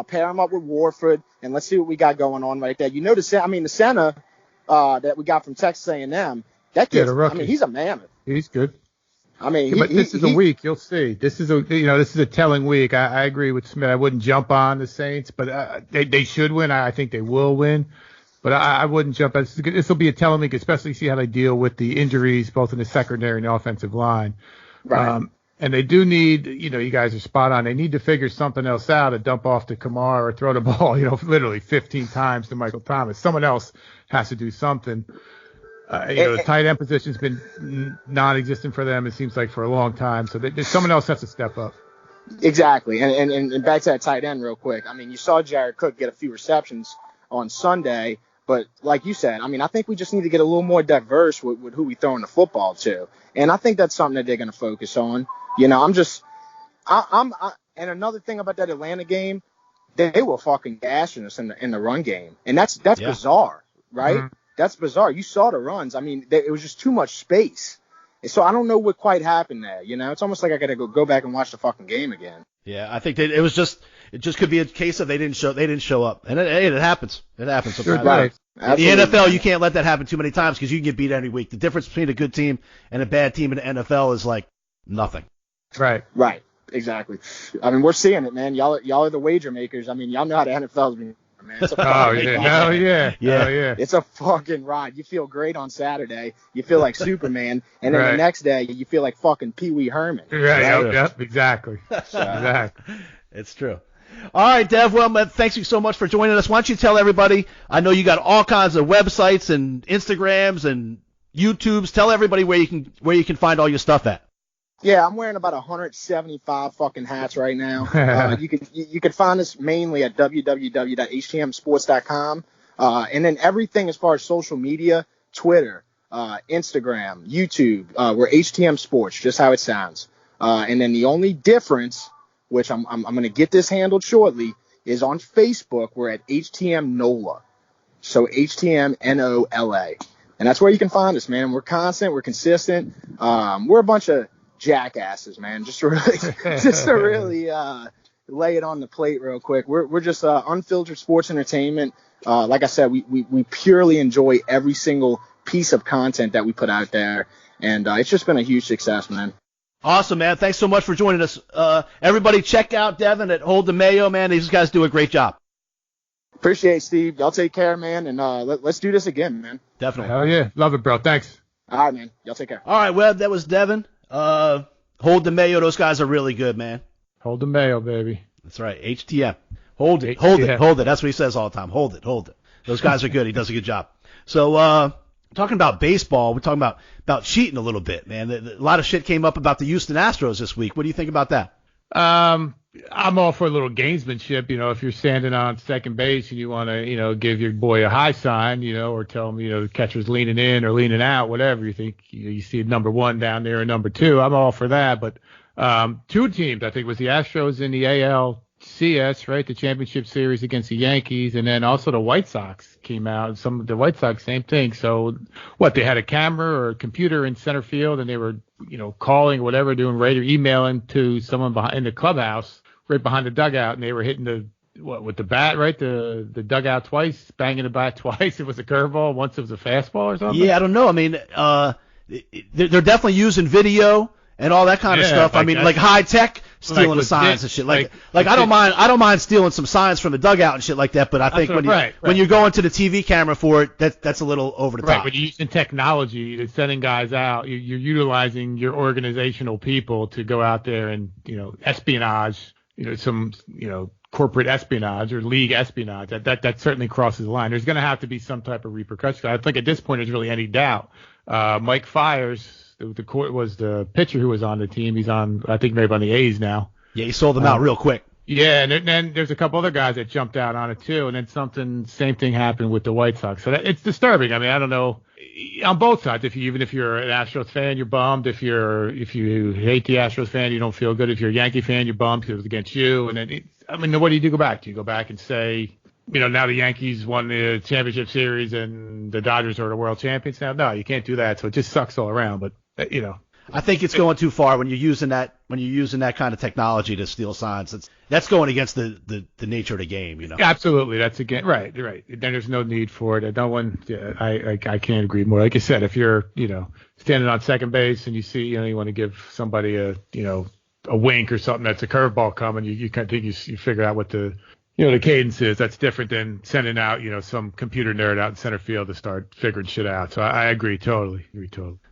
Speaker 4: Pair him up with Warford, and let's see what we got going on right there. You know, the center that we got from Texas A&M, that kid, I mean, he's a mammoth.
Speaker 3: He's good.
Speaker 4: I mean,
Speaker 3: but this is a week. You'll see. This is a telling week. I agree with Smitt. I wouldn't jump on the Saints, but they should win. I think they will win. But I wouldn't jump. This will be a telling week, especially see how they deal with the injuries, both in the secondary and the offensive line.
Speaker 4: Right.
Speaker 3: And they do need, you guys are spot on. They need to figure something else out to dump off to Kamara or throw the ball, literally 15 times to Michael Thomas. Someone else has to do something. The tight end position's been non-existent for them, it seems like, for a long time. So someone else has to step up.
Speaker 4: Exactly. And back to that tight end real quick. I mean, you saw Jared Cook get a few receptions on Sunday. But like you said, I mean, I think we just need to get a little more diverse with who we throwing the football to. And I think that's something that they're going to focus on. And another thing about that Atlanta game, they were fucking gashing us in the run game. And that's bizarre, right? Mm-hmm. That's bizarre. You saw the runs. I mean, it was just too much space. And so I don't know what quite happened there. It's almost like I got to go back and watch the fucking game again.
Speaker 2: Yeah, I think it just could be a case of they didn't show up. And it happens. It happens sometimes.
Speaker 4: Right.
Speaker 2: In the NFL, you can't let that happen too many times because you can get beat every week. The difference between a good team and a bad team in the NFL is like nothing.
Speaker 3: Right.
Speaker 4: Exactly. I mean, we're seeing it, man. Y'all are the wager makers. I mean, y'all know how the NFL's been, man. It's
Speaker 3: yeah.
Speaker 4: It's a fucking ride. You feel great on Saturday. You feel like Superman, and then the next day you feel like fucking Pee Wee Herman.
Speaker 3: Right. Yep. Exactly. Exactly.
Speaker 2: It's true. All right, Dev. Well, thanks you so much for joining us. Why don't you tell everybody? I know you got all kinds of websites and Instagrams and YouTubes. Tell everybody where you can find all your stuff at.
Speaker 4: Yeah, I'm wearing about 175 fucking hats right now. You can find us mainly at www.htmsports.com. And then everything as far as social media, Twitter, Instagram, YouTube, we're HTM Sports, just how it sounds. And then the only difference, which I'm going to get this handled shortly, is on Facebook, we're at HTM NOLA. So HTM NOLA. And that's where you can find us, man. We're constant. We're consistent. We're a bunch of jackasses, man. Just to really lay it on the plate real quick. We're just unfiltered sports entertainment. Like I said, we purely enjoy every single piece of content that we put out there. And it's just been a huge success, man.
Speaker 2: Awesome, man. Thanks so much for joining us. Everybody check out Devin at Hold The Mayo, man. These guys do a great job.
Speaker 4: Appreciate it, Steve. Y'all take care, man. And let's do this again, man.
Speaker 2: Definitely.
Speaker 3: Hell yeah. Love it, bro. Thanks.
Speaker 4: All right, man. Y'all take care.
Speaker 2: All right, well, that was Devin. Hold The Mayo. Those guys are really good, man.
Speaker 3: Hold the Mayo, baby.
Speaker 2: That's right. HTM. Hold it. That's what he says all the time. Hold it. Those guys are good. He does a good job. So, talking about baseball, we're talking about cheating a little bit, man. A lot of shit came up about the Houston Astros this week. What do you think about that?
Speaker 3: I'm all for a little gamesmanship. If you're standing on second base and you want to, give your boy a high sign, or tell him, the catcher's leaning in or leaning out, whatever you think, you see a number one down there and number two. I'm all for that. But two teams, I think, was the Astros in the ALCS, right? The championship series against the Yankees, and then also the White Sox came out. Some of the White Sox, same thing. So they had a camera or a computer in center field, and they were, calling or whatever, doing radio, emailing to someone behind in the clubhouse right behind the dugout, and they were hitting with the bat, right? The dugout twice, banging the bat twice. It was a curveball. Once it was a fastball or something.
Speaker 2: Yeah, I don't know. I mean, they're definitely using video and all that kind of stuff. I mean, like high tech stealing the signs and shit. Like I don't mind stealing some signs from the dugout and shit like that. But I think when you go into the TV camera for it, that's a little over the top.
Speaker 3: Right. When you're using technology, you're sending guys out. You're utilizing your organizational people to go out there and espionage. Some corporate espionage or league espionage. That certainly crosses the line. There's going to have to be some type of repercussion. I think at this point there's really any doubt. Mike Fiers, was the pitcher who was on the team. He's on, I think, maybe on the A's now.
Speaker 2: Yeah, he sold them out real quick.
Speaker 3: Yeah, and then there's a couple other guys that jumped out on it too. And then same thing happened with the White Sox. So it's disturbing. I mean, I don't know on both sides. Even if you're an Astros fan, you're bummed. If you hate the Astros fan, you don't feel good. If you're a Yankee fan, you're bummed because it was against you. And then what do you go back to? You go back and say, now the Yankees won the championship series and the Dodgers are the world champions now. No, you can't do that. So it just sucks all around. But
Speaker 2: I think it's going too far when you're using that kind of technology to steal signs. That's going against the nature of the game.
Speaker 3: Absolutely, that's again right. Then there's no need for it. No one. I can't agree more. Like I said, if you're standing on second base and you see you want to give somebody a wink or something that's a curveball coming, you kind of you figure out what the cadence is. That's different than sending out some computer nerd out in center field to start figuring shit out. So I agree totally.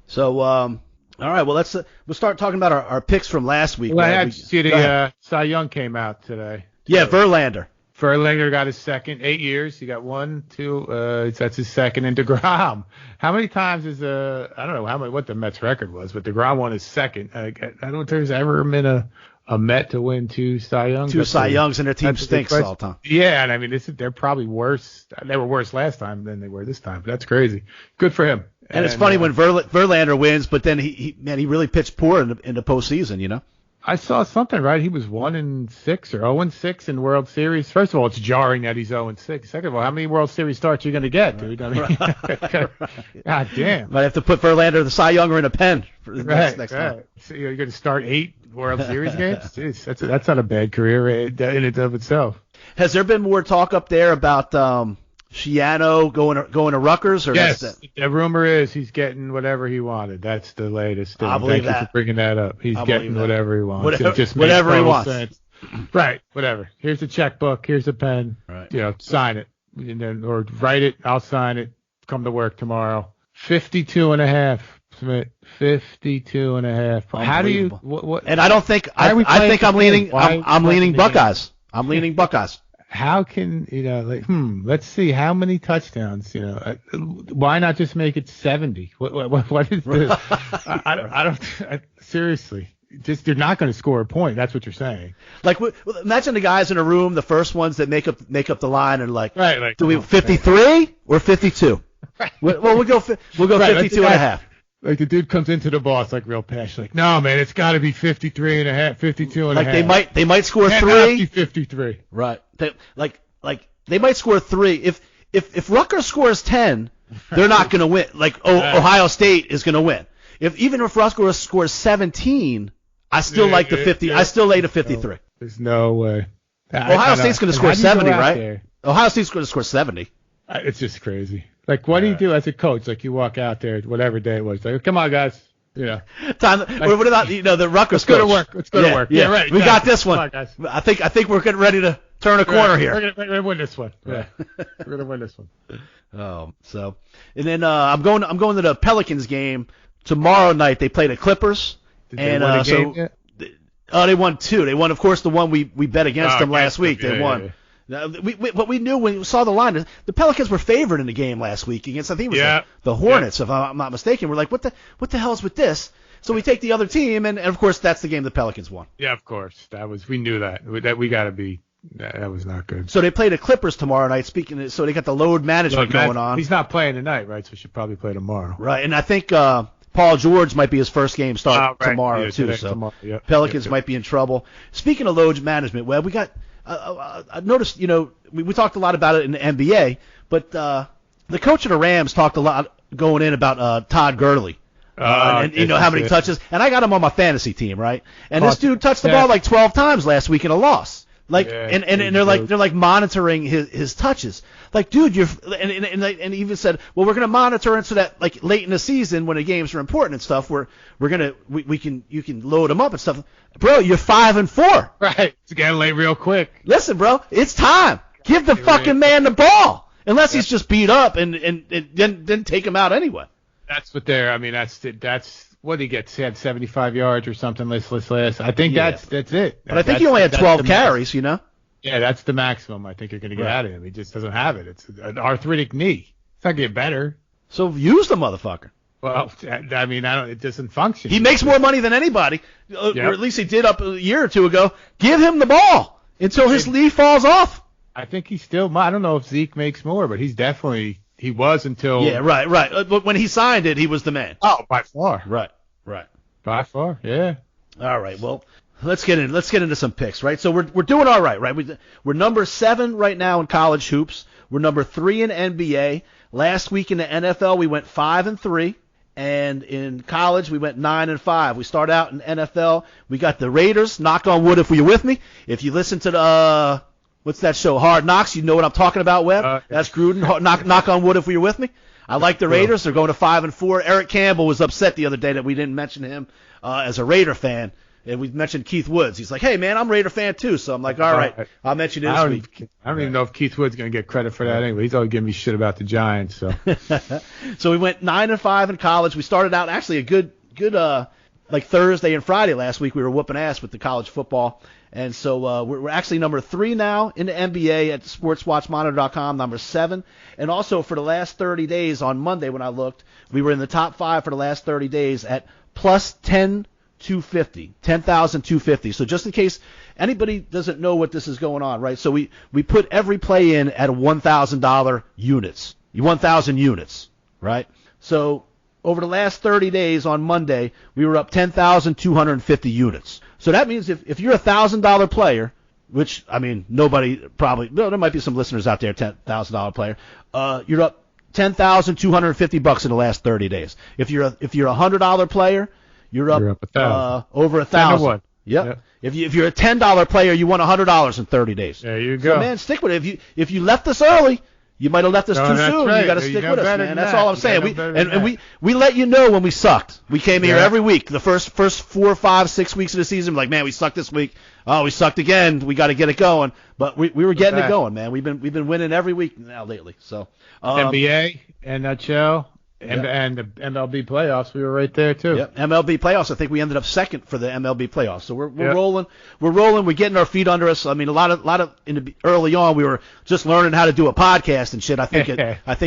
Speaker 2: So all right, well we'll start talking about our picks from last week.
Speaker 3: Well, I had to see the Cy Young came out today.
Speaker 2: Yeah, Verlander.
Speaker 3: Verlander got his second, 8 years. He got 1, 2. That's his second. And DeGrom. How many times is I don't know what the Mets record was, but DeGrom won his second. I don't know if there's ever been a Met to win 2 Cy Youngs.
Speaker 2: 2 Cy Youngs, and their team stinks all the time.
Speaker 3: Yeah, and I mean they're probably worse. They were worse last time than they were this time. But that's crazy. Good for him.
Speaker 2: And it's funny when Verlander wins, but then he really pitched poor in the postseason,
Speaker 3: I saw something, right? He was 1-6 or 0-6 in World Series. First of all, it's jarring that he's 0-6. Second of all, how many World Series starts are you going to get, dude? I mean, God damn.
Speaker 2: Might have to put Verlander, the Cy Younger, in a pen for the next time.
Speaker 3: So you're going to start 8 World Series games? Jeez, that's not a bad career in and of itself.
Speaker 2: Has there been more talk up there about Schiano going to Rutgers? Or
Speaker 3: yes, the rumor is he's getting whatever he wanted. That's the latest thing. Thank you for bringing that up. He's getting whatever he wants.
Speaker 2: Whatever he wants.
Speaker 3: Sense. Right, whatever. Here's a checkbook. Here's a pen.
Speaker 2: Right.
Speaker 3: Sign it. And then, or write it. I'll sign it. Come to work tomorrow. 52.5. Smitt, 52.5. How do you? What?
Speaker 2: And I don't think I think I'm leaning. I'm leaning Buckeyes. I'm leaning Buckeyes.
Speaker 3: How can let's see how many touchdowns. Why not just make it 70? What is this? I don't seriously. Just you're not going to score a point. That's what you're saying.
Speaker 2: Like, imagine the guys in a room, the first ones that make up the line, and like do we 53 or 52? Right. Well, we'll go 52.5.
Speaker 3: Like the dude comes into the boss like real passionate. Like, no, man, it's got to be 53.5, 52.5.
Speaker 2: Like they might score 3.
Speaker 3: 53.
Speaker 2: Right. They might score 3. If Rutgers scores 10, they're not going to win. Like Ohio State is going to win. Even if Rutgers scores 17, I still like the 50. Yeah. I still lay the 53.
Speaker 3: There's no way.
Speaker 2: Ohio State's going to score 70, right? There? Ohio State's going to score 70.
Speaker 3: It's just crazy. Like, what do you do as a coach? Like, you walk out there, whatever day it was. Like, come on, guys.
Speaker 2: Time. What about the Rutgers?
Speaker 3: Let's go to work. Let's go to work.
Speaker 2: Yeah,
Speaker 3: right.
Speaker 2: We got this one. Come on, guys. I think we're getting ready to turn a corner here.
Speaker 3: We're gonna win this one. Yeah. We're gonna win this one.
Speaker 2: And then I'm going to the Pelicans game tomorrow night. They play the Clippers.
Speaker 3: Did they win a game yet?
Speaker 2: They won 2. They won, of course, the one we bet against them last week. They won. Yeah. But we knew when we saw the line, the Pelicans were favored in the game last week against, I think it was the Hornets, if I'm not mistaken. We're like, what the hell is with this? So we take the other team, and of course that's the game the Pelicans won.
Speaker 3: Yeah, of course. We knew that we got to be. That was not good.
Speaker 2: So they play the Clippers tomorrow night. So they got the load management going on.
Speaker 3: He's not playing tonight, right? So we should probably play tomorrow.
Speaker 2: Right, and I think Paul George might be his first game start tomorrow too. So tomorrow. Pelicans might be in trouble. Speaking of load management, well, we got. I noticed, we talked a lot about it in the NBA, but the coach of the Rams talked a lot going in about Todd Gurley. And you know how many touches? And I got him on my fantasy team, right? And this dude touched the ball like 12 times last week in a loss. Like, and they're like monitoring his touches. Like, dude, and he even said, well, we're gonna monitor it so that like late in the season when the games are important and stuff, you can load them up and stuff. Bro, you're 5-4.
Speaker 3: Right. It's getting late real quick.
Speaker 2: Listen, bro, it's time. Give the fucking man the ball. Unless he's just beat up and then take him out anyway.
Speaker 3: That's what they're. I mean, that's what he gets. He had 75 yards or something last. I think that's it.
Speaker 2: But I think he only had 12 carries, you know?
Speaker 3: Yeah, that's the maximum I think you're going to get out of him. He just doesn't have it. It's an arthritic knee. It's not getting better.
Speaker 2: So use the motherfucker.
Speaker 3: Well, I mean, it doesn't function.
Speaker 2: He makes more money than anybody, or at least he did up a year or two ago. Give him the ball until his knee falls off.
Speaker 3: I think he's still. I don't know if Zeke makes more, but he's definitely. He was until.
Speaker 2: Yeah, right. But when he signed it, he was the man.
Speaker 3: Oh, by far.
Speaker 2: Right.
Speaker 3: By far, yeah.
Speaker 2: All right. Well, let's get into some picks, right? So we're doing all right? We're number 7 right now in college hoops. We're number 3 in NBA. Last week in the NFL, we went 5-3, and in college we went 9-5. We start out in NFL. We got the Raiders. Knock on wood if you're with me. If you listen to the what's that show? Hard Knocks. You know what I'm talking about, Webb. That's Gruden. Knock on wood if you're with me. I like the Raiders. They're going to 5-4. Eric Campbell was upset the other day that we didn't mention him as a Raider fan. And we mentioned Keith Woods. He's like, hey, man, I'm a Raider fan too. So I'm like, all right, I'll mention it this week.
Speaker 3: I don't even know if Keith Woods is going to get credit for that anyway. He's always giving me shit about the Giants. So
Speaker 2: So we went 9-5 in college. We started out actually a good like Thursday and Friday last week. We were whooping ass with the college football. And so we're actually number 3 now in the NBA at sportswatchmonitor.com, number 7. And also for the last 30 days on Monday when I looked, we were in the top 5 for the last 30 days at plus 10,250. So just in case anybody doesn't know what this is going on, right? So we put every play in at $1,000 units, 1,000 units, right? So over the last 30 days on Monday, we were up 10,250 units. So that means if you're a $1,000 player, which, I mean, nobody probably, no, there might be some listeners out there, $10,000 player, you're up $10,250 in the last 30 days. If you're a $100 player, you're up over 1,000. Yep. If you're a $10 player, you won $100 in 30 days.
Speaker 3: There you go.
Speaker 2: So, man, stick with it. If you left us early, you might have left us too soon. Right. You got to stick with us, man. That's all I'm saying. We let you know when we sucked. We came here every week. The first 4, 5, 6 weeks of the season, like, man, we sucked this week. Oh, we sucked again. We got to get it going. But we were getting it going, man. We've been winning every week now lately. So
Speaker 3: NBA, NHL. And the MLB playoffs, we were right there too.
Speaker 2: Yep, MLB playoffs. I think we ended up second for the MLB playoffs. So we're rolling. We're rolling. We're getting our feet under us. I mean, a lot of early on, we were just learning how to do a podcast and shit. I think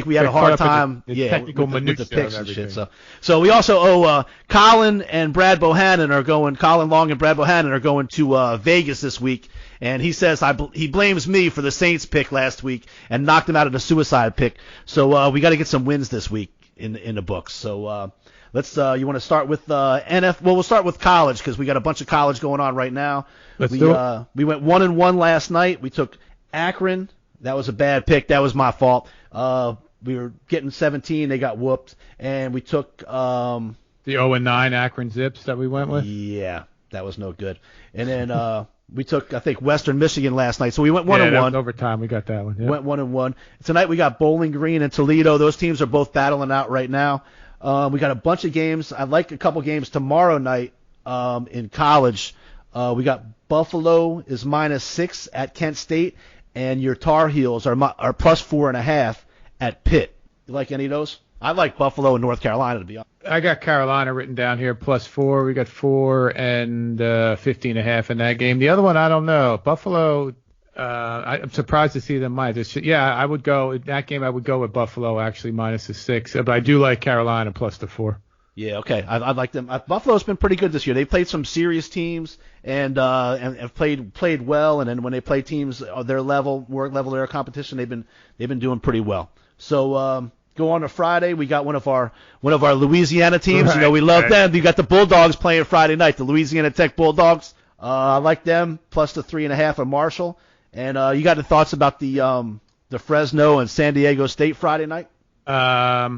Speaker 2: we had a hard time.
Speaker 3: With the
Speaker 2: picks and shit. So we also owe Colin and Brad Bohannon are going. Colin Long and Brad Bohannon are going to Vegas this week. And he says he blames me for the Saints pick last week and knocked him out of the suicide pick. So we got to get some wins this week in the books. So let's. You want to start with NFL? Well, we'll start with college because we got a bunch of college going on right now. We went 1-1 last night. We took Akron. That was a bad pick. That was my fault. We were getting 17. They got whooped, and we took the
Speaker 3: 0-9 Akron Zips that we went with.
Speaker 2: Yeah, that was no good. And then we took, I think, Western Michigan last night. So we went 1-1.
Speaker 3: Yeah, that was overtime. We got that one. Yeah.
Speaker 2: Went 1-1. Tonight we got Bowling Green and Toledo. Those teams are both battling out right now. We got a bunch of games. I'd like a couple games tomorrow night in college. We got Buffalo is -6 at Kent State, and your Tar Heels are +4.5 at Pitt. You like any of those? I like Buffalo and North Carolina, to be honest.
Speaker 3: I got Carolina written down here +4. We got 4 and 15.5 in that game. The other one, I don't know. Buffalo, I'm surprised to see them minus. Yeah, I would go in that game. I would go with Buffalo actually -6, but I do like Carolina +4.
Speaker 2: Yeah, okay. I like them. Buffalo's been pretty good this year. They played some serious teams and have played well. And then when they play teams of their level, their competition, they've been doing pretty well. So. Go on to Friday. We got one of our Louisiana teams. Right, we love them. You got the Bulldogs playing Friday night. The Louisiana Tech Bulldogs. I like them plus the 3.5 of Marshall. And you got the thoughts about the Fresno and San Diego State Friday night?
Speaker 3: I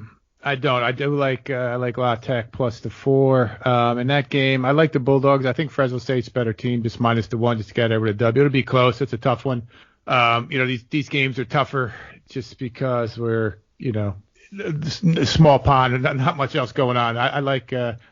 Speaker 3: I don't. I do like La Tech plus the 4. In that game, I like the Bulldogs. I think Fresno State's a better team, just minus the 1 just to get over the W. It'll be close. It's a tough one. These games are tougher just because we're, small pond and not much else going on. I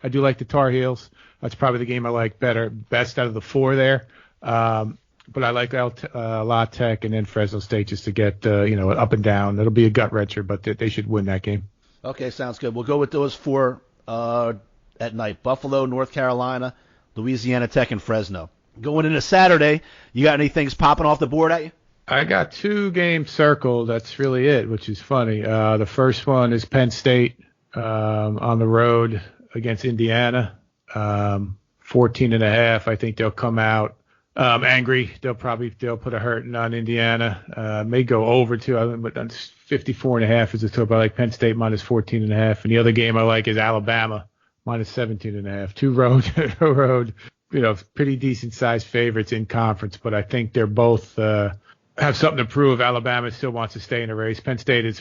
Speaker 3: do like the Tar Heels. That's probably the game I like best out of the 4 there. But I like La Tech and then Fresno State just to get up and down. It'll be a gut wrencher, but they should win that game.
Speaker 2: Okay, sounds good. We'll go with those 4 at night: Buffalo, North Carolina, Louisiana Tech, and Fresno. Going into Saturday, you got any things popping off the board at you?
Speaker 3: I got 2 games circled. That's really it, which is funny. The first one is Penn State on the road against Indiana. 14.5. I think they'll come out angry. They'll put a hurting on Indiana. May go over too, but that's 54.5 is the total. I like Penn State minus 14.5. And the other game I like is Alabama minus 17.5. 2 road, pretty decent sized favorites in conference, but I think they're both have something to prove. Alabama still wants to stay in the race. Penn State is,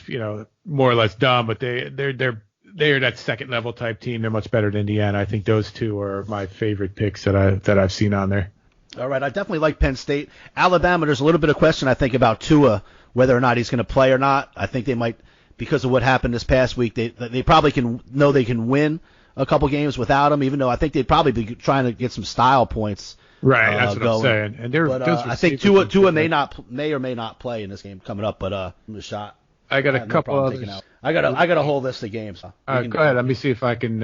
Speaker 3: more or less done, but they're that second level type team. They're much better than Indiana. I think those 2 are my favorite picks that I've seen on there.
Speaker 2: All right, I definitely like Penn State. Alabama, there's a little bit of question, I think, about Tua, whether or not he's going to play or not. I think they might, because of what happened this past week, they probably they can win a couple games without him, even though I think they'd probably be trying to get some style points.
Speaker 3: Right, that's what I'm saying. And
Speaker 2: I think Tua may or may not play in this game coming up, but the shot.
Speaker 3: I got a couple others.
Speaker 2: I got a whole list of games.
Speaker 3: All right, go ahead. Let me see if I can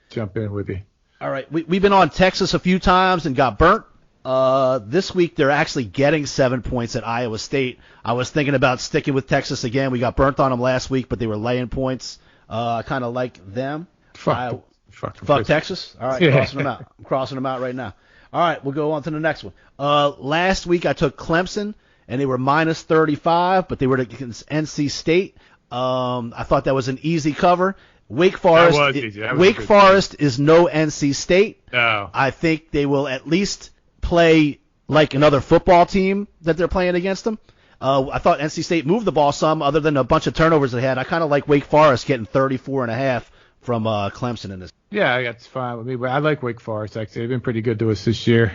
Speaker 3: jump in with you.
Speaker 2: All right, we've been on Texas a few times and got burnt. This week they're actually getting 7 points at Iowa State. I was thinking about sticking with Texas again. We got burnt on them last week, but they were laying points. I kind of like them.
Speaker 3: Fuck
Speaker 2: Texas. All right, crossing them out. I'm crossing them out right now. All right, we'll go on to the next one. Last week I took Clemson, and they were minus 35, but they were against NC State. I thought that was an easy cover. Wake Forest. Wake Forest is no NC State.
Speaker 3: No.
Speaker 2: I think they will at least play like another football team that they're playing against them. I thought NC State moved the ball some, other than a bunch of turnovers they had. I kind of like Wake Forest getting 34.5 from Clemson in this.
Speaker 3: Yeah, that's fine with me. But I like Wake Forest, actually. They've been pretty good to us this year.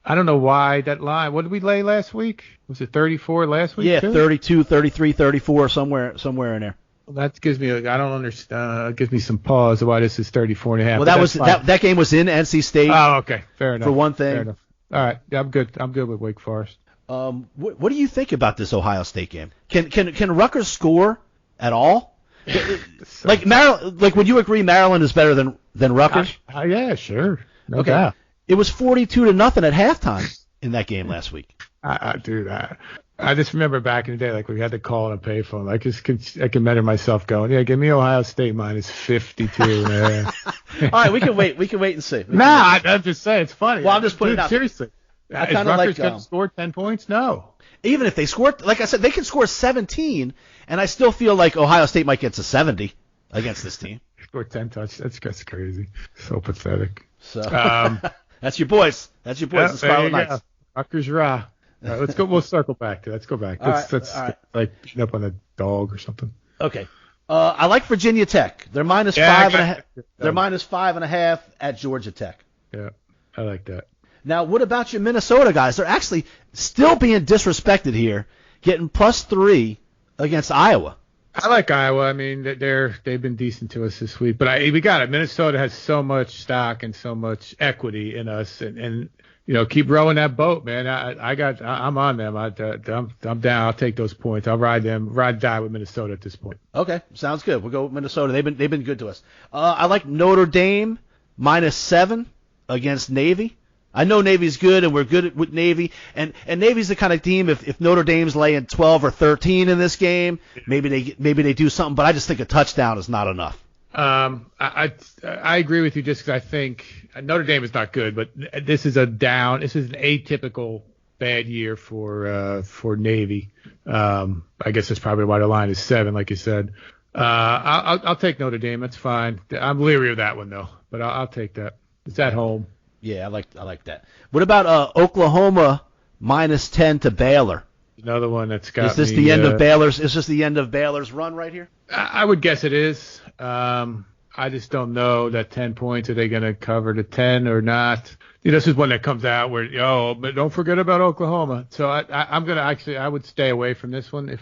Speaker 3: I don't know why that line. What did we lay last week? Was it 34 last week?
Speaker 2: Yeah,
Speaker 3: too?
Speaker 2: 32, 33, 34, somewhere in there.
Speaker 3: Well, that gives me I don't understand. It gives me some pause why this is 34.5.
Speaker 2: Well, that game was in NC State.
Speaker 3: Oh, okay, fair enough.
Speaker 2: For one thing.
Speaker 3: Fair enough. All right, yeah, I'm good. I'm good with Wake Forest.
Speaker 2: What do you think about this Ohio State game? Can Rutgers score at all? Would you agree Maryland is better than Rutgers?
Speaker 3: Yeah, sure. No doubt.
Speaker 2: It was 42-0 at halftime in that game last week.
Speaker 3: Dude, I just remember back in the day, like we had to call on a payphone. I can imagine myself going, yeah, give me Ohio State minus 52.
Speaker 2: All right, we can wait and see.
Speaker 3: I'm just saying it's funny.
Speaker 2: Well, I'm just putting it out.
Speaker 3: Seriously. Is Rutgers going to score 10 points? No.
Speaker 2: Even if they score, like I said, they can score 17, and I still feel like Ohio State might get to 70 against this team.
Speaker 3: Score 10 touchdowns. That's crazy. So pathetic.
Speaker 2: So that's your boys. That's your boys. The Scarlet Knights.
Speaker 3: Rutgers raw. All right, let's go. We'll circle back. Let's go back. Let's like beating up on a dog or something.
Speaker 2: Okay. I like Virginia Tech. They're minus 5.5. They're minus 5.5 at Georgia Tech.
Speaker 3: Yeah, I like that.
Speaker 2: Now, what about your Minnesota guys? They're actually still being disrespected here, getting +3 against Iowa.
Speaker 3: I like Iowa. I mean, they've been decent to us this week, but we got it. Minnesota has so much stock and so much equity in us, and keep rowing that boat, man. I'm on them. I'm down. I'll take those points. I'll ride die with Minnesota at this point.
Speaker 2: Okay, sounds good. We'll go with Minnesota. They've been good to us. I like Notre Dame -7 against Navy. I know Navy's good, and we're good with Navy, and Navy's the kind of team. If Notre Dame's laying 12 or 13 in this game, maybe they do something. But I just think a touchdown is not enough.
Speaker 3: I agree with you just because I think Notre Dame is not good, but this is an atypical bad year for Navy. I guess that's probably why the line is 7, like you said. I'll take Notre Dame. That's fine. I'm leery of that one though, but I'll take that. It's at home.
Speaker 2: Yeah, I like that. What about Oklahoma -10 to Baylor?
Speaker 3: Another one that's got
Speaker 2: Is this the end of Baylor's? Is this the end of Baylor's run right here?
Speaker 3: I would guess it is. I just don't know that 10 points. Are they going to cover the 10 or not? This is one that comes out where, but don't forget about Oklahoma. So I'm going to I would stay away from this one if.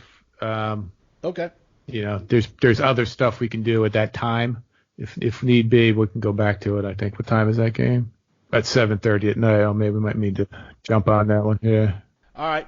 Speaker 2: Okay.
Speaker 3: There's other stuff we can do at that time. If need be, we can go back to it. I think. What time is that game? At 7:30 at night. Maybe we might need to jump on that one. Yeah.
Speaker 2: All right.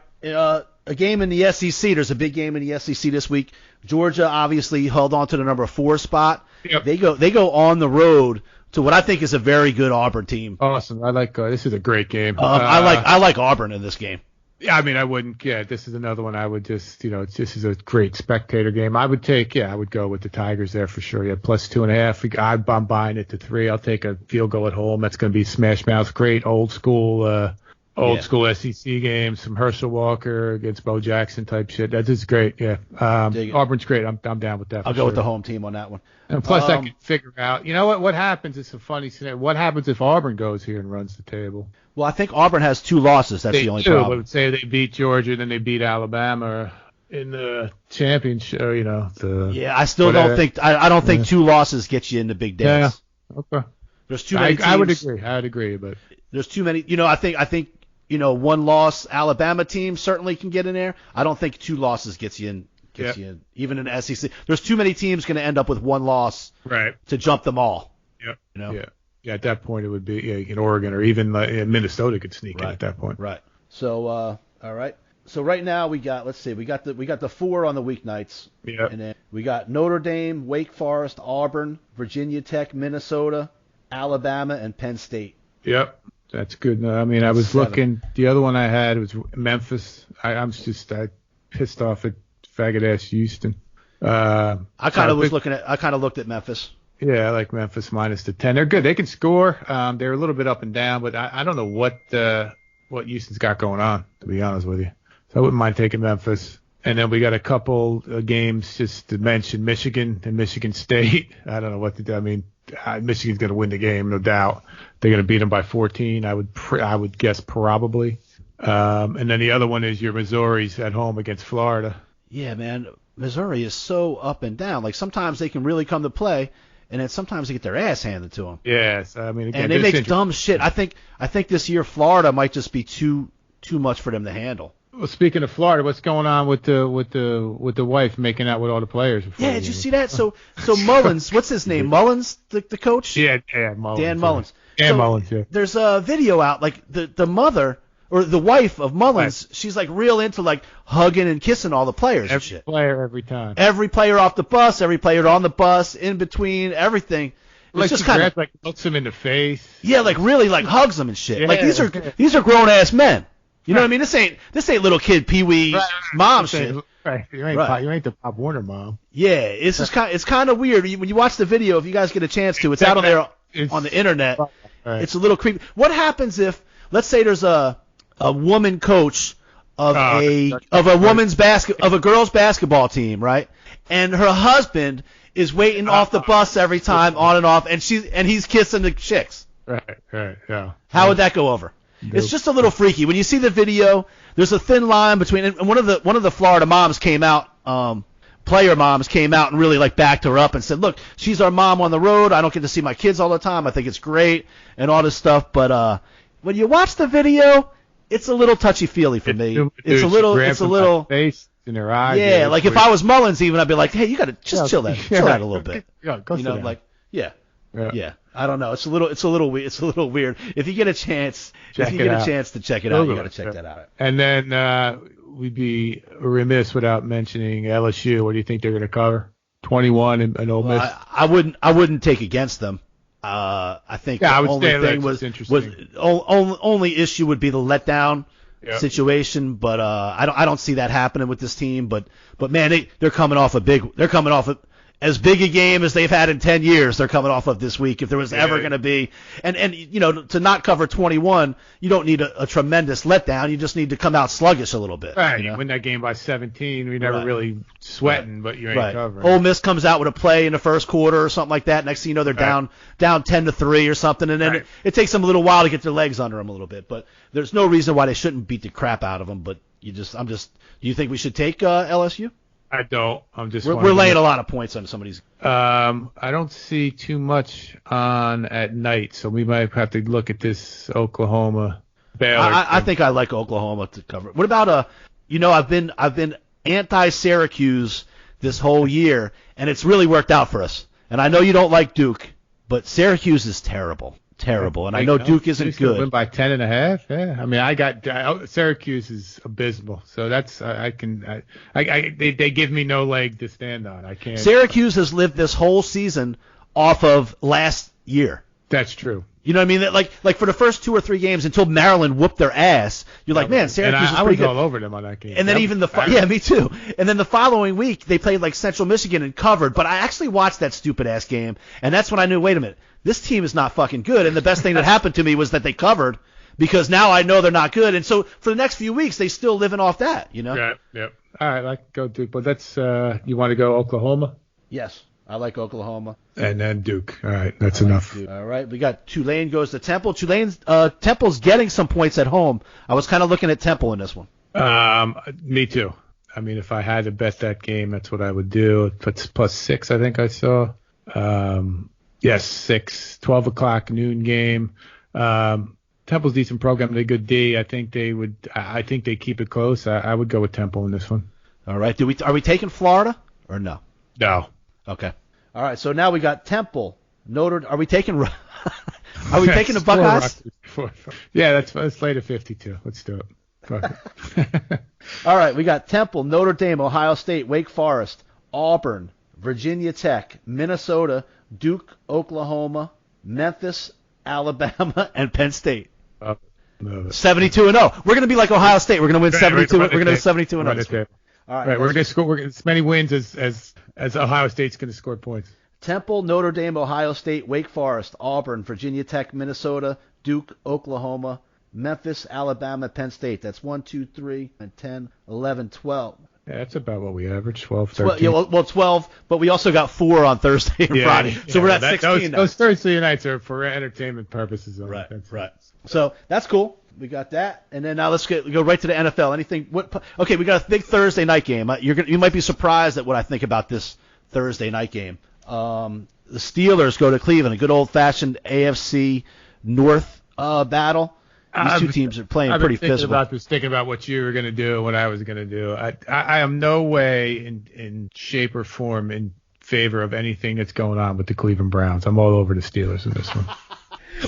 Speaker 2: A game in the SEC. There's a big game in the SEC this week. Georgia obviously held on to the number 4 spot.
Speaker 3: Yep.
Speaker 2: They go on the road to what I think is a very good Auburn team.
Speaker 3: Awesome. I like this is a great game.
Speaker 2: I like Auburn in this game.
Speaker 3: Yeah, I wouldn't. Yeah, this is another one I would just, this is a great spectator game. I would go with the Tigers there for sure. Yeah, plus 2.5. I'm buying it to 3. I'll take a field goal at home. That's going to be smash mouth. Great old school SEC game. Some Herschel Walker against Bo Jackson type shit. That is great. Yeah. Auburn's great. I'm down with that.
Speaker 2: I'll go with the home team on that one.
Speaker 3: And plus, I can figure out. What happens? It's a funny scenario. What happens if Auburn goes here and runs the table?
Speaker 2: Well, I think Auburn has 2 losses. That's the only problem.
Speaker 3: But say they beat Georgia, then they beat Alabama in the championship.
Speaker 2: I still don't think. I don't think 2 losses get you in the big dance.
Speaker 3: Yeah. Okay.
Speaker 2: There's too many teams.
Speaker 3: I would agree, but
Speaker 2: there's too many. I think. 1 loss Alabama team certainly can get in there. I don't think 2 losses gets you in. You in, even in the SEC. There's too many teams going to end up with 1 loss to jump them all.
Speaker 3: Yep. Yeah, at that point it would be in Oregon or even Minnesota could sneak in at that point.
Speaker 2: Right. So all right. So right now we got the 4 on the weeknights.
Speaker 3: Yeah.
Speaker 2: And then we got Notre Dame, Wake Forest, Auburn, Virginia Tech, Minnesota, Alabama, and Penn State.
Speaker 3: Yep. That's good. I was
Speaker 2: 7.
Speaker 3: looking. The other one I had was Memphis. I'm just pissed off at faggot ass Houston.
Speaker 2: I kind of looked at Memphis.
Speaker 3: Yeah, I like Memphis minus the 10. They're good. They can score. They're a little bit up and down, but I don't know what Houston's got going on, to be honest with you. So I wouldn't mind taking Memphis. And then we got a couple of games just to mention, Michigan and Michigan State. I don't know what to do. Michigan's going to win the game, no doubt. They're going to beat them by 14. I would guess probably. And then the other one is your Missouri's at home against Florida.
Speaker 2: Yeah, man. Missouri is so up and down. Like sometimes they can really come to play, and then sometimes they get their ass handed to them.
Speaker 3: Yes, again,
Speaker 2: and they make dumb shit. I think this year Florida might just be too much for them to handle.
Speaker 3: Well, speaking of Florida, what's going on with the wife making out with all the players?
Speaker 2: Yeah, did you see that? So Mullins, what's his name? Mullins, the coach?
Speaker 3: Yeah, Mullins.
Speaker 2: Dan Mullins.
Speaker 3: Dan Mullins, yeah.
Speaker 2: There's a video out, like the mother or the wife of Mullins, she's like real into like hugging and kissing all the players and shit.
Speaker 3: Every player, every time.
Speaker 2: Every player off the bus, every player on the bus, in between, everything. It's just kind of
Speaker 3: like looks them in the face.
Speaker 2: Yeah, like really like hugs them and shit.
Speaker 3: Yeah.
Speaker 2: Like these are grown ass men. You know what I mean? This ain't little kid Pee Wee mom shit.
Speaker 3: Right. You ain't the Pop Warner mom.
Speaker 2: Yeah, it's kind of weird when you watch the video. If you guys get a chance to, it's out on there on the internet.
Speaker 3: Right.
Speaker 2: It's a little creepy. What happens if, let's say, there's a woman coach of a girls basketball team, right? And her husband is waiting off the bus every time, on and off, and he's kissing the chicks.
Speaker 3: Right, yeah.
Speaker 2: How would that go over? Nope. It's just a little freaky. When you see the video, there's a thin line between, and one of the Florida moms came out, player moms came out and really like backed her up and said, look, she's our mom on the road. I don't get to see my kids all the time. I think it's great and all this stuff. But when you watch the video, it's a little touchy-feely for me. It's a little
Speaker 3: face in her eyes.
Speaker 2: Yeah, like if I was Mullins even, I'd be like, hey, you got to just chill out a little bit.
Speaker 3: Yeah, go sit down.
Speaker 2: Yeah. I don't know. It's a little weird. If you get a chance, to check it out, you got to check that out.
Speaker 3: And then we'd be remiss without mentioning LSU. What do you think they're going to cover? 21 and Ole Miss.
Speaker 2: I wouldn't take against them. I think the only thing was only issue would be the letdown situation, but I don't see that happening with this team. But man, they're coming off as big a game as they've had in 10 years. They're coming off of this week. If there was ever going to be, and to not cover 21, you don't need a tremendous letdown. You just need to come out sluggish a little bit.
Speaker 3: Right. You win that game by 17. We never really sweating, but you ain't covering.
Speaker 2: Ole Miss comes out with a play in the first quarter or something like that. Next thing you know, they're down 10-3 or something, and then it takes them a little while to get their legs under them a little bit. But there's no reason why they shouldn't beat the crap out of them. But Do you think we should take LSU?
Speaker 3: I don't.
Speaker 2: We're laying a lot of points on some of these.
Speaker 3: I don't see too much on at night, so we might have to look at this Oklahoma Baylor.
Speaker 2: I think I like Oklahoma to cover. What about I've been anti-Syracuse this whole year, and it's really worked out for us. And I know you don't like Duke, but Syracuse is terrible, and I know Duke isn't good.
Speaker 3: Win by 10.5. Yeah, I mean, I got Syracuse is abysmal, so that's they give me no leg to stand on. I can't.
Speaker 2: Syracuse has lived this whole season off of last year.
Speaker 3: That's true.
Speaker 2: You know what I mean? Like for the first 2 or 3 games until Maryland whooped their ass, you're like, man, Syracuse is pretty good.
Speaker 3: I was all over them on that game.
Speaker 2: And then me too. And then the following week they played like Central Michigan and covered. But I actually watched that stupid ass game, and that's when I knew, wait a minute, this team is not fucking good. And the best thing that happened to me was that they covered, because now I know they're not good. And so for the next few weeks they still living off that, you know?
Speaker 3: Yeah. Yep. All right, I can go Duke, but that's you want to go Oklahoma?
Speaker 2: Yes. I like Oklahoma.
Speaker 3: And then Duke. All right, that's enough.
Speaker 2: All right, we got Tulane goes to Temple. Temple's getting some points at home. I was kind of looking at Temple in this one.
Speaker 3: Me too. I mean, if I had to bet that game, that's what I would do. It's +6, I think I saw. Yes, 6, 12 o'clock noon game. Temple's decent program. They're good D. I think they keep it close. I would go with Temple in this one.
Speaker 2: All right. Are we taking Florida or no?
Speaker 3: No.
Speaker 2: Okay. All right. So now we got Temple, Notre. Are we taking? Are we taking the Buckeyes?
Speaker 3: Yeah, let's lay to 52. Let's do it. Fuck it.
Speaker 2: All right. We got Temple, Notre Dame, Ohio State, Wake Forest, Auburn, Virginia Tech, Minnesota, Duke, Oklahoma, Memphis, Alabama, and Penn State. 72-0. We're going to be like Ohio State. We're going to win 72. We're going to win 72-0.
Speaker 3: All right. We're going to score as many wins as Ohio State's going to score points.
Speaker 2: Temple, Notre Dame, Ohio State, Wake Forest, Auburn, Virginia Tech, Minnesota, Duke, Oklahoma, Memphis, Alabama, Penn State. That's 1, 2, 3, and 10, 11, 12.
Speaker 3: Yeah, that's about what we average, 12, 13.
Speaker 2: Yeah, well, 12, but we also got 4 on Thursday and Friday. So we're at 16 now.
Speaker 3: Those Thursday nights are for entertainment purposes.
Speaker 2: Right. So that's cool. We got that, and then now let's go right to the NFL. Okay, we got a big Thursday night game. You might be surprised at what I think about this Thursday night game. The Steelers go to Cleveland, a good old-fashioned AFC North battle. These two teams are playing pretty physical.
Speaker 3: I was thinking about what you were going to do and what I was going to do. I am no way in shape or form in favor of anything that's going on with the Cleveland Browns. I'm all over the Steelers in this one.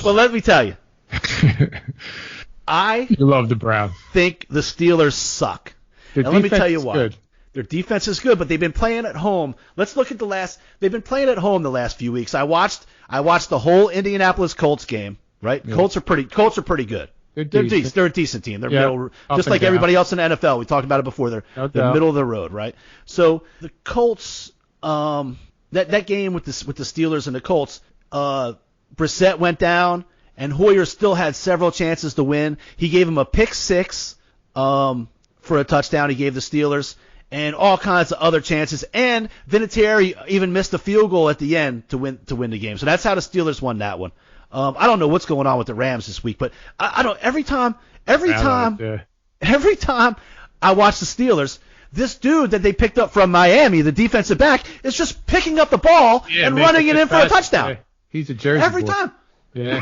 Speaker 2: Well, let me tell you.
Speaker 3: You love the Browns.
Speaker 2: Think the Steelers suck. And let me tell you why. Good. Their defense is good, but they've been playing at home. Let's look at they've been playing at home the last few weeks. I watched the whole Indianapolis Colts game, right? Yeah. Colts are pretty good. They're a decent team. They're middle, just like everybody else in the NFL. We talked about it before. They're middle of the road, right? So the Colts, that game with the Steelers and the Colts, Brissett went down, and Hoyer still had several chances to win. He gave him a pick 6 for a touchdown. He gave the Steelers, and all kinds of other chances. And Vinatieri even missed a field goal at the end to win the game. So that's how the Steelers won that one. I don't know what's going on with the Rams this week, but I don't. Every time I watch the Steelers, this dude that they picked up from Miami, the defensive back, is just picking up the ball and running it in for a touchdown.
Speaker 3: Yeah. He's a Jersey
Speaker 2: every
Speaker 3: boy.
Speaker 2: Time.
Speaker 3: Yeah.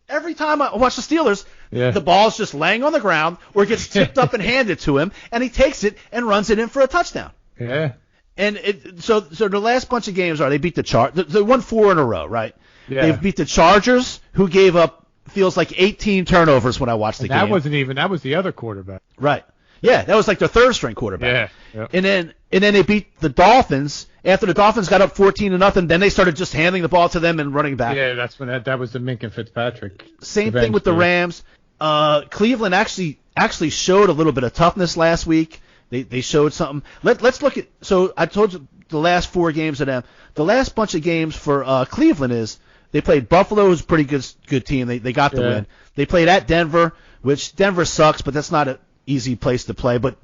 Speaker 2: Every time I watch the Steelers, the ball's just laying on the ground or gets tipped up and handed to him, and he takes it and runs it in for a touchdown.
Speaker 3: Yeah.
Speaker 2: And so the last bunch of games they beat the Chargers. They won 4 in a row, right?
Speaker 3: Yeah.
Speaker 2: They've beat the Chargers, who gave up feels like 18 turnovers when I watched the game.
Speaker 3: That was the other quarterback.
Speaker 2: Right. Yeah, that was like their third string quarterback.
Speaker 3: Yeah.
Speaker 2: And then they beat the Dolphins. After the Dolphins got up 14-0, then they started just handing the ball to them and running back.
Speaker 3: Yeah, that's when that was the Minka Fitzpatrick.
Speaker 2: Same thing with the Rams. Cleveland actually showed a little bit of toughness last week. They showed something. Let's look at. So I told you the last 4 games of them. The last bunch of games for Cleveland is they played Buffalo, who's a pretty good team. They got the win. They played at Denver, which Denver sucks, but that's not an easy place to play. But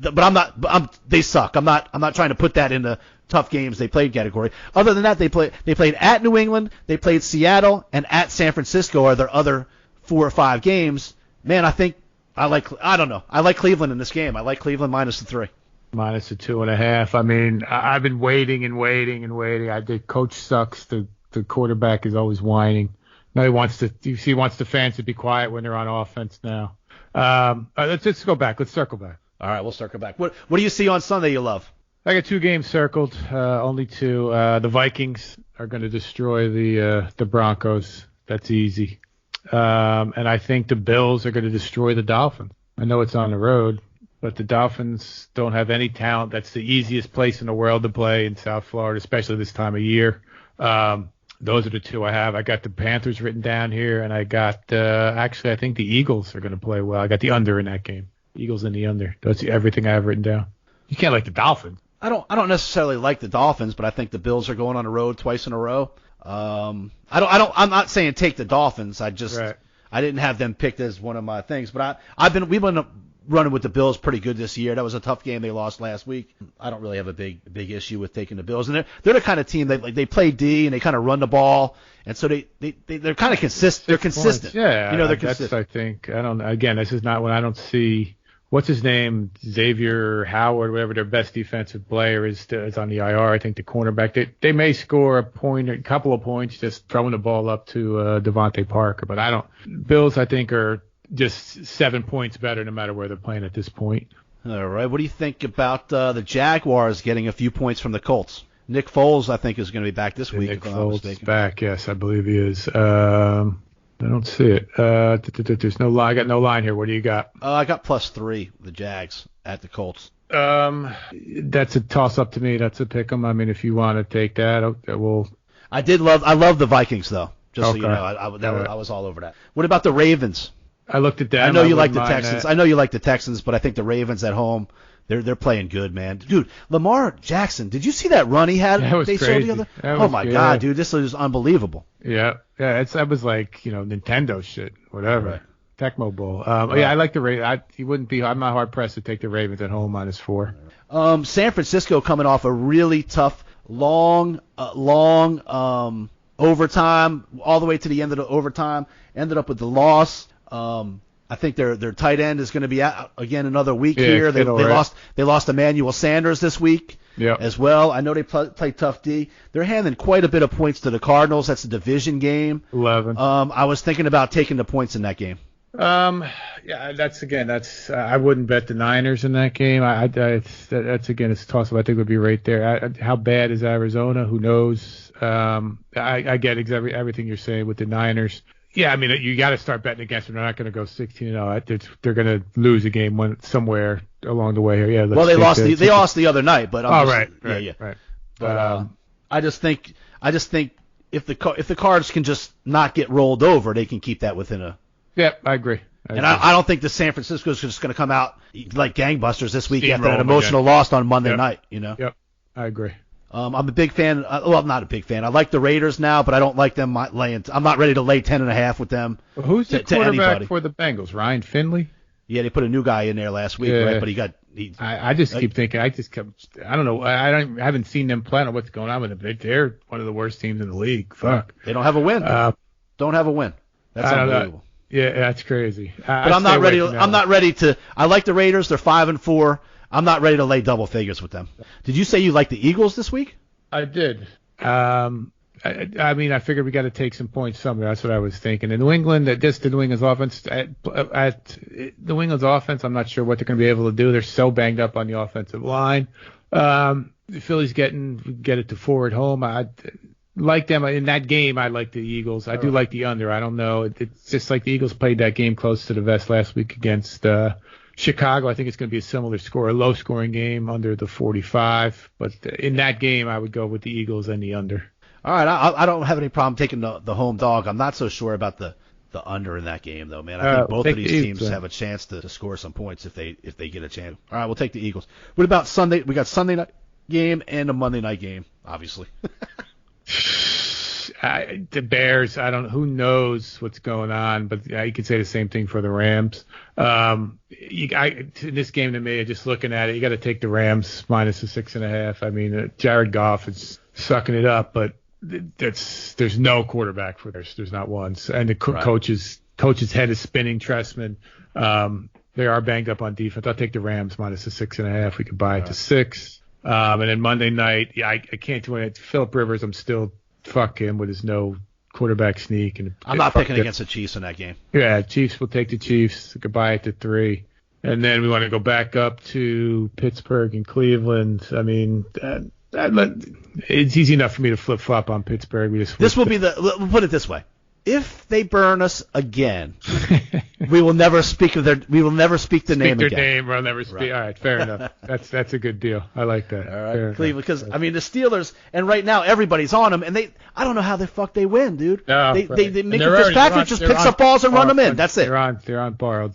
Speaker 2: they suck. I'm not trying to put that in the tough games they played category. Other than that, they played at New England, they played Seattle, and at San Francisco are their other 4 or 5 games. Man, I think I don't know. I like Cleveland in this game. I like Cleveland minus the 3.
Speaker 3: Minus the 2.5. I mean, I've been waiting. I think coach sucks. The quarterback is always whining. Now he wants the fans to be quiet when they're on offense now. Let's go back. Let's circle back.
Speaker 2: All right, we'll circle back. What do you see on Sunday you love?
Speaker 3: I got 2 games circled, only 2. The Vikings are going to destroy the Broncos. That's easy. And I think the Bills are going to destroy the Dolphins. I know it's on the road, but the Dolphins don't have any talent. That's the easiest place in the world to play in South Florida, especially this time of year. Those are the 2 I have. I got the Panthers written down here, and I got actually I think the Eagles are going to play well. I got the under in that game. Eagles in the under. That's everything I have written down. You can't like the Dolphins.
Speaker 2: I don't necessarily like the Dolphins, but I think the Bills are going on the road twice in a row. I'm not saying take the Dolphins. I didn't have them picked as one of my things, but we've been running with the Bills pretty good this year. That was a tough game they lost last week. I don't really have a big issue with taking the Bills, and they're the kind of team that they play D and they kind of run the ball, and so they're kind of consistent. They're consistent.
Speaker 3: Yeah,
Speaker 2: they're consistent.
Speaker 3: I think this is not when I don't see. What's his name? Xavier Howard, whatever their best defensive player is on the IR. I think the cornerback. They may score a couple of points just throwing the ball up to Devontae Parker, but Bills, I think, are just 7 points better no matter where they're playing at this point.
Speaker 2: All right. What do you think about the Jaguars getting a few points from the Colts? Nick Foles, I think, is going to be back this week.
Speaker 3: Nick Foles is back. Yes, I believe he is. I don't see it. There's no line. I got no line here. What do you got?
Speaker 2: I got +3, the Jags at the Colts.
Speaker 3: That's a toss up to me. That's a pick 'em. I mean, if you want to take that, we'll.
Speaker 2: I love the Vikings though. Just so you know, I was all over that. What about the Ravens?
Speaker 3: I looked at that.
Speaker 2: I know you like the Texans. I know you like the Texans, but I think the Ravens at home, they're playing good, man. Dude, Lamar Jackson, did you see that run he had?
Speaker 3: That was crazy.
Speaker 2: Oh my God, dude, this was unbelievable.
Speaker 3: Yeah, that was like Nintendo shit, whatever.
Speaker 2: Right.
Speaker 3: Tecmo Bowl. Yeah, I like the Ravens. I'm not hard pressed to take the Ravens at home -4.
Speaker 2: San Francisco coming off a really tough, long overtime, all the way to the end of the overtime. Ended up with the loss. I think their tight end is going to be out again another week here. They lost Emmanuel Sanders this week as well. I know they play tough D. They're handing quite a bit of points to the Cardinals. That's a division game.
Speaker 3: 11.
Speaker 2: I was thinking about taking the points in that game.
Speaker 3: Yeah, that's I wouldn't bet the Niners in that game. That's again, it's a toss-up. I think it would be right there. How bad is Arizona? Who knows? I get everything you're saying with the Niners. Yeah, I mean, you got to start betting against them. They're not going to go 16-0. They're going to lose a game somewhere along the way here. Yeah.
Speaker 2: Well, they lost the other night, but
Speaker 3: right.
Speaker 2: But I just think if the Cards can just not get rolled over, they can keep that within a.
Speaker 3: Yeah, I agree.
Speaker 2: I don't think the San Francisco's just going to come out like gangbusters this week after that emotional loss on Monday night.
Speaker 3: Yep, I agree.
Speaker 2: I'm a big fan. Well, I'm not a big fan. I like the Raiders now, but I don't like them laying. I'm not ready to lay 10.5 with them.
Speaker 3: Well, who's the quarterback for the Bengals? Ryan Finley?
Speaker 2: Yeah, they put a new guy in there last week, right? But
Speaker 3: I just keep thinking. I don't know. I haven't seen them play. I don't know what's going on with them. They're one of the worst teams in the league. Fuck.
Speaker 2: They don't have a win. Don't have a win. That's unbelievable.
Speaker 3: Yeah, that's crazy.
Speaker 2: But I'm not ready. I'm not ready to. I like the Raiders. They're 5-4. I'm not ready to lay double figures with them. Did you say you like the Eagles this week?
Speaker 3: I did. I mean, I figured we got to take some points somewhere. That's what I was thinking. In New England, the New England's offense, New England's offense, I'm not sure what they're going to be able to do. They're so banged up on the offensive line. Philly's get it to 4 at home. I like them in that game. I like the Eagles. I do like the under. I don't know. It's just like the Eagles played that game close to the vest last week against Chicago. I think it's going to be a similar score, a low-scoring game under the 45. But in that game, I would go with the Eagles and the under.
Speaker 2: All right, I don't have any problem taking the home dog. I'm not so sure about the under in that game, though, man. I think both of these teams have a chance to score some points if they get a chance. All right, we'll take the Eagles. What about Sunday? We got Sunday night game and a Monday night game, obviously.
Speaker 3: The Bears, who knows what's going on, but you could say the same thing for the Rams. In this game, to me, just looking at it, you got to take the Rams minus the 6.5. I mean, Jared Goff is sucking it up, but there's no quarterback for this. There's not one. And the coach's head is spinning, Trestman. They are banged up on defense. I'll take the Rams minus the 6.5. We could buy it to 6. And then Monday night, I can't do it. Phillip Rivers, I'm still fuck him with his no quarterback sneak. And
Speaker 2: I'm not picking against the Chiefs in that game.
Speaker 3: Yeah, Chiefs will take the Chiefs. We could buy it to 3. And then we want to go back up to Pittsburgh and Cleveland. I mean, it's easy enough for me to flip-flop on Pittsburgh. We'll
Speaker 2: put it this way. If they burn us again, we will never speak the name again.
Speaker 3: Speak their name, we'll never speak. Right. All right, fair enough. That's a good deal. I like that.
Speaker 2: All right, Cleveland, because I mean the Steelers, and right now everybody's on them, and I don't know how the fuck they win, dude.
Speaker 3: No,
Speaker 2: they make Fitzpatrick just picks up balls and run them in. That's it.
Speaker 3: They're on borrowed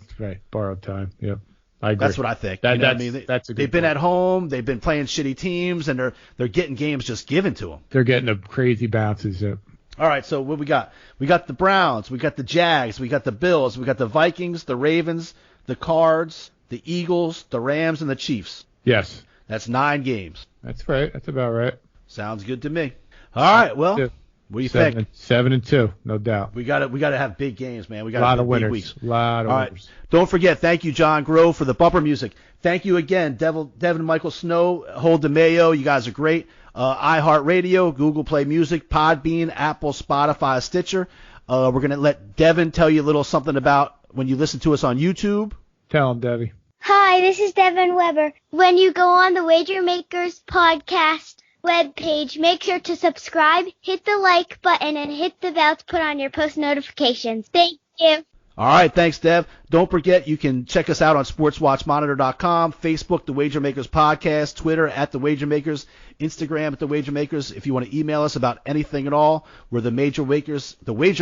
Speaker 3: time. Yep. I agree.
Speaker 2: That's what I think. That's a good They've been at home. They've been playing shitty teams, and they're getting games just given to them.
Speaker 3: They're getting the crazy bounces. Yep.
Speaker 2: All right, so what we got? We got the Browns, we got the Jags, we got the Bills, we got the Vikings, the Ravens, the Cards, the Eagles, the Rams, and the Chiefs.
Speaker 3: Yes.
Speaker 2: That's 9 games.
Speaker 3: That's right. That's about right.
Speaker 2: Sounds good to me. All right, well, what do you think?
Speaker 3: 7-2, no doubt.
Speaker 2: We got to have big games, man. We got
Speaker 3: a lot of
Speaker 2: big
Speaker 3: winners.
Speaker 2: Weeks.
Speaker 3: A lot of winners.
Speaker 2: Right. Don't forget, thank you, John Grove, for the bumper music. Thank you again, Devin Michael Snow, Hold the Mayo. You guys are great. iHeartRadio, Google Play Music, Podbean, Apple, Spotify, Stitcher. We're going to let Devin tell you a little something about when you listen to us on YouTube.
Speaker 3: Tell him, Debbie.
Speaker 5: Hi, this is Devin Weber. When you go on the Wager Makers podcast webpage, make sure to subscribe, hit the like button, and hit the bell to put on your post notifications. Thank you.
Speaker 2: All right, thanks, Dev. Don't forget, you can check us out on SportsWatchMonitor.com, Facebook, The Wager Makers Podcast, Twitter, at The Wager Makers, Instagram, at The Wager Makers. If you want to email us about anything at all, we're The Wager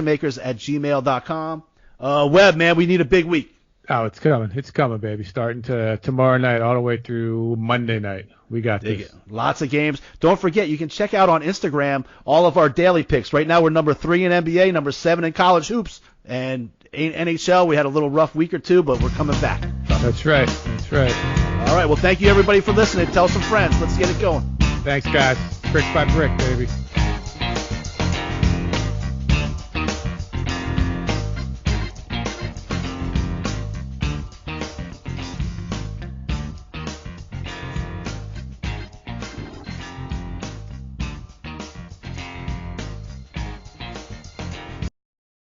Speaker 2: Makers at gmail.com. Webb, man, we need a big week.
Speaker 3: Oh, it's coming. It's coming, baby. Starting tomorrow night all the way through Monday night. We got this.
Speaker 2: Lots of games. Don't forget, you can check out on Instagram all of our daily picks. Right now we're number 3 in NBA, number 7 in college hoops, and NHL, we had a little rough week or two, but we're coming back.
Speaker 3: That's right.
Speaker 2: All right, well, thank you, everybody, for listening. Tell some friends. Let's get it going.
Speaker 3: Thanks, guys. Brick by brick, baby.